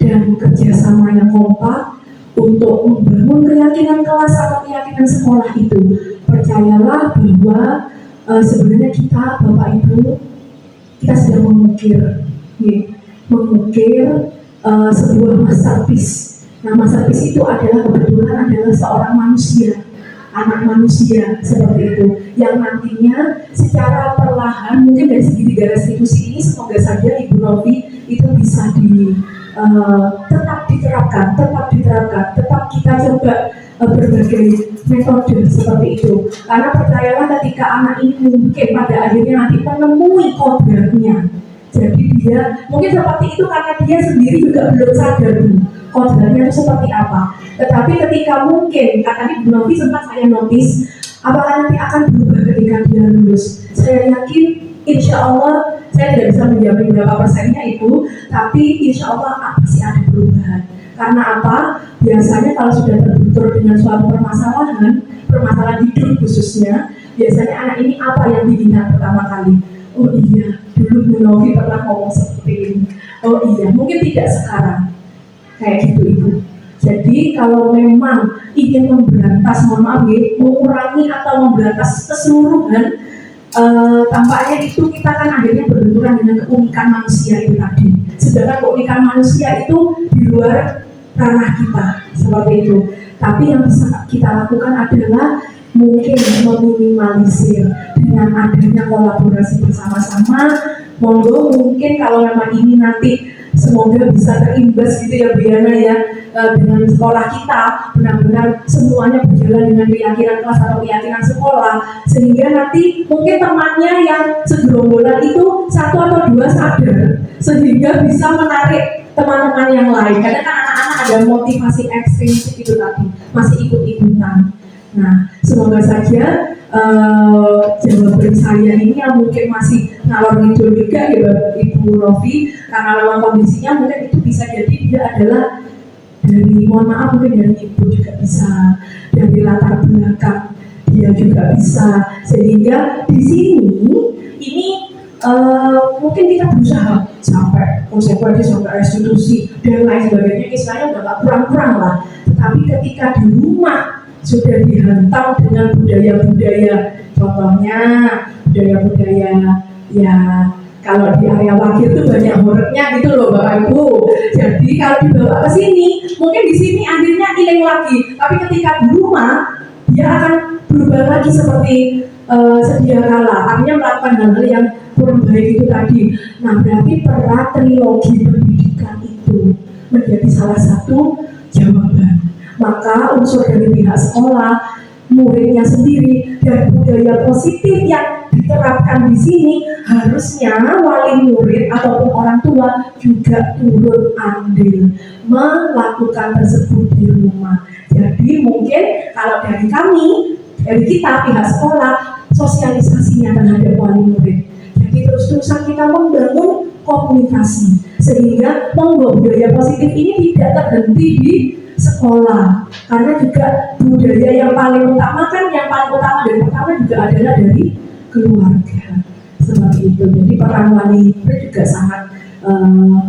dan kerjasama yang kompak untuk membangun keyakinan kelas atau keyakinan sekolah itu. Percayalah bahwa sebenarnya kita Bapak Ibu kita sedang mengukir sebuah masterpiece. Nah masterpiece itu kebetulan adalah seorang manusia, anak manusia seperti itu, yang nantinya secara perlahan mungkin dari segi tiga restitusi ini semoga saja Ibu Novi itu bisa tetap diterapkan, tetap kita coba berbagai metode seperti itu. Karena percayalah ketika anak ini mungkin pada akhirnya nanti menemui kodratnya, jadi dia mungkin seperti itu karena dia sendiri juga belum sadar kodratnya itu seperti apa. Tetapi ketika mungkin tadi Bu Novi sempat saya notice, apakah nanti akan berubah ketika dia lulus? Saya yakin insya Allah, saya tidak bisa menjamin berapa persennya Ibu, tapi insya Allah pasti ada perubahan. Karena apa? Biasanya kalau sudah terbentur dengan suatu permasalahan hidup khususnya, biasanya anak ini apa yang diingat pertama kali? Oh iya, dulu Bu Novi pernah ngomong seperti ini. Oh iya, mungkin tidak sekarang. Kayak gitu Ibu. Jadi kalau memang ingin memberantas, mengurangi atau memberantas keseluruhan, tampaknya itu kita kan akhirnya berbenturan dengan keunikan manusia itu tadi. Sedangkan keunikan manusia itu di luar ranah kita, seperti itu. Tapi yang bisa kita lakukan adalah mungkin meminimalisir dengan adanya kolaborasi bersama-sama, monggo mungkin kalau memang ini nanti semoga bisa terimbas gitu ya Bu Yana ya, dengan sekolah kita benar-benar semuanya berjalan dengan keyakinan kelas atau keyakinan sekolah, sehingga nanti mungkin temannya yang segerombolan itu satu atau dua sadar sehingga bisa menarik teman-teman yang lain, karena kan anak-anak ada motivasi ekstrinsik itu tadi masih ikut-ikutan. Nah, semoga saja jawaban saya ini yang mungkin masih ngalor ngidul juga ya Ibu Novi, karena memang kondisinya mungkin itu bisa jadi dia adalah dari, mohon maaf mungkin dari ibu juga bisa, dari latar belakang dia juga bisa, sehingga di sini ini mungkin kita berusaha sampai konsekuensi, sampai restitusi dan lain sebagainya, istilahnya udah gak kurang-kurang lah, tetapi ketika di rumah sudah dihantam dengan budaya-budaya, contohnya budaya-budaya ya kalau di area Wakil itu banyak horornya gitu loh Bapak Ibu. Jadi kalau dibawa ke sini, mungkin di sini akhirnya hilang lagi, tapi ketika di rumah dia akan berubah lagi seperti sedia kala, artinya melakukan hal-hal yang kurang baik itu tadi. Nah, berarti peran trilogi pendidikan itu menjadi salah satu jawaban. Maka unsur dari pihak sekolah, muridnya sendiri, dan budaya positif yang diterapkan di sini, harusnya wali murid ataupun orang tua juga turut andil melakukan tersebut di rumah. Jadi mungkin kalau dari kami, dari kita pihak sekolah, sosialisasinya terhadap wali murid. Jadi terus-terusan kita membangun komunikasi sehingga monggo budaya positif ini tidak terhenti di sekolah, karena juga budaya yang paling utama kan, yang paling utama dan pertama juga adalah dari keluarga seperti itu. Jadi peran wali murid juga sangat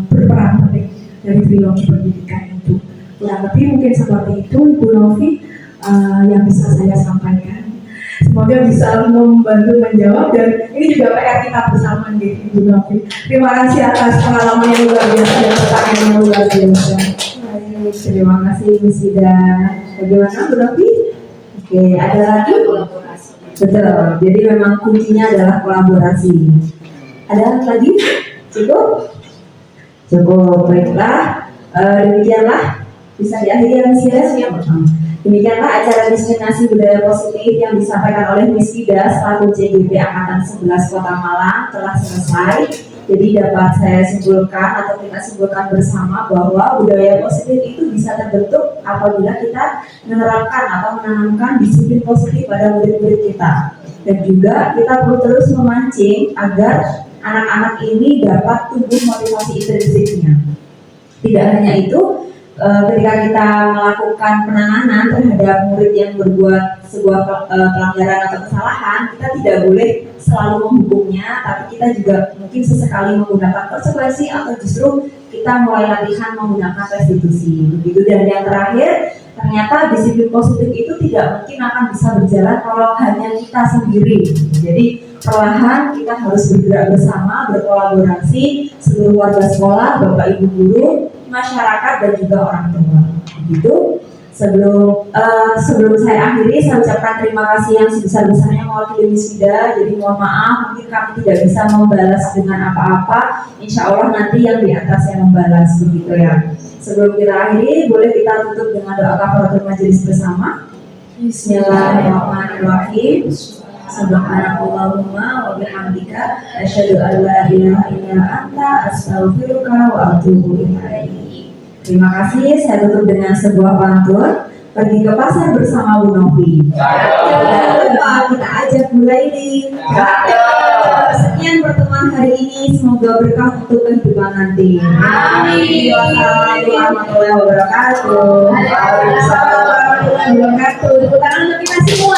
berperan penting dari trilogi pendidikan itu. Kurang lebih mungkin seperti itu Ibu Novi yang bisa saya sampaikan. Semoga bisa membantu menjawab, dan ini juga PR kita bersama nih Ibu Novi. Terima kasih atas pengalaman yang luar biasa dan pertanyaan yang luar biasa. Terima kasih Bu Sida. Bagaimana Bu Novi? Oke, ada lagi? Kolaborasi. Betul, jadi memang kuncinya adalah kolaborasi. Ada lagi? Cukup? Cukup, baiklah. Demikianlah bisa diakhiri ya Miss Ida. Demikianlah acara diseminasi budaya positif yang disampaikan oleh Miss Ida selaku CGP Angkatan 11 Kota Malang telah selesai. Jadi dapat saya simpulkan atau kita simpulkan bersama bahwa budaya positif itu bisa terbentuk apabila kita menerapkan atau menanamkan disiplin positif pada murid-murid kita. Dan juga kita perlu terus memancing agar anak-anak ini dapat tumbuh motivasi intrinsiknya. Tidak hanya itu, ketika kita melakukan penanganan terhadap murid yang berbuat sebuah pelanggaran atau kesalahan, kita tidak boleh selalu menghukumnya, tapi kita juga mungkin sesekali menggunakan konsekuensi atau justru kita mulai latihan menggunakan restitusi. Begitu. Dan yang terakhir, ternyata disiplin positif itu tidak mungkin akan bisa berjalan kalau hanya kita sendiri. Jadi perlahan kita harus bergerak bersama, berkolaborasi seluruh warga sekolah, bapak ibu guru, masyarakat dan juga orang tua. Begitu. Sebelum saya akhiri, saya ucapkan terima kasih yang sebesar-besarnya mewakili Miss Ida. Jadi mohon maaf, mungkin kami tidak bisa membalas dengan apa-apa. Insya Allah nanti yang di atas yang membalas, begitu ya. Sebelum kita akhiri, boleh kita tutup dengan doa kafaratul majelis bersama. Bismillahirrahmanirrahim. Subhanallahumma wa bihamdika asyhadu an la ilaha illa anta astaghfiruka wa atubu ilaik. Terima kasih, saya tutup dengan sebuah pantun. Pergi ke pasar bersama Bu Novi. Jangan lupa kita ajak Bu Laili. Sekian pertemuan hari ini, semoga berkah untuk kehidupan nanti. Amin. Wassalamualaikum warahmatullahi wabarakatuh. Waalaikumsalam warahmatullahi wabarakatuh. Tepuk tangan untuk kita semua.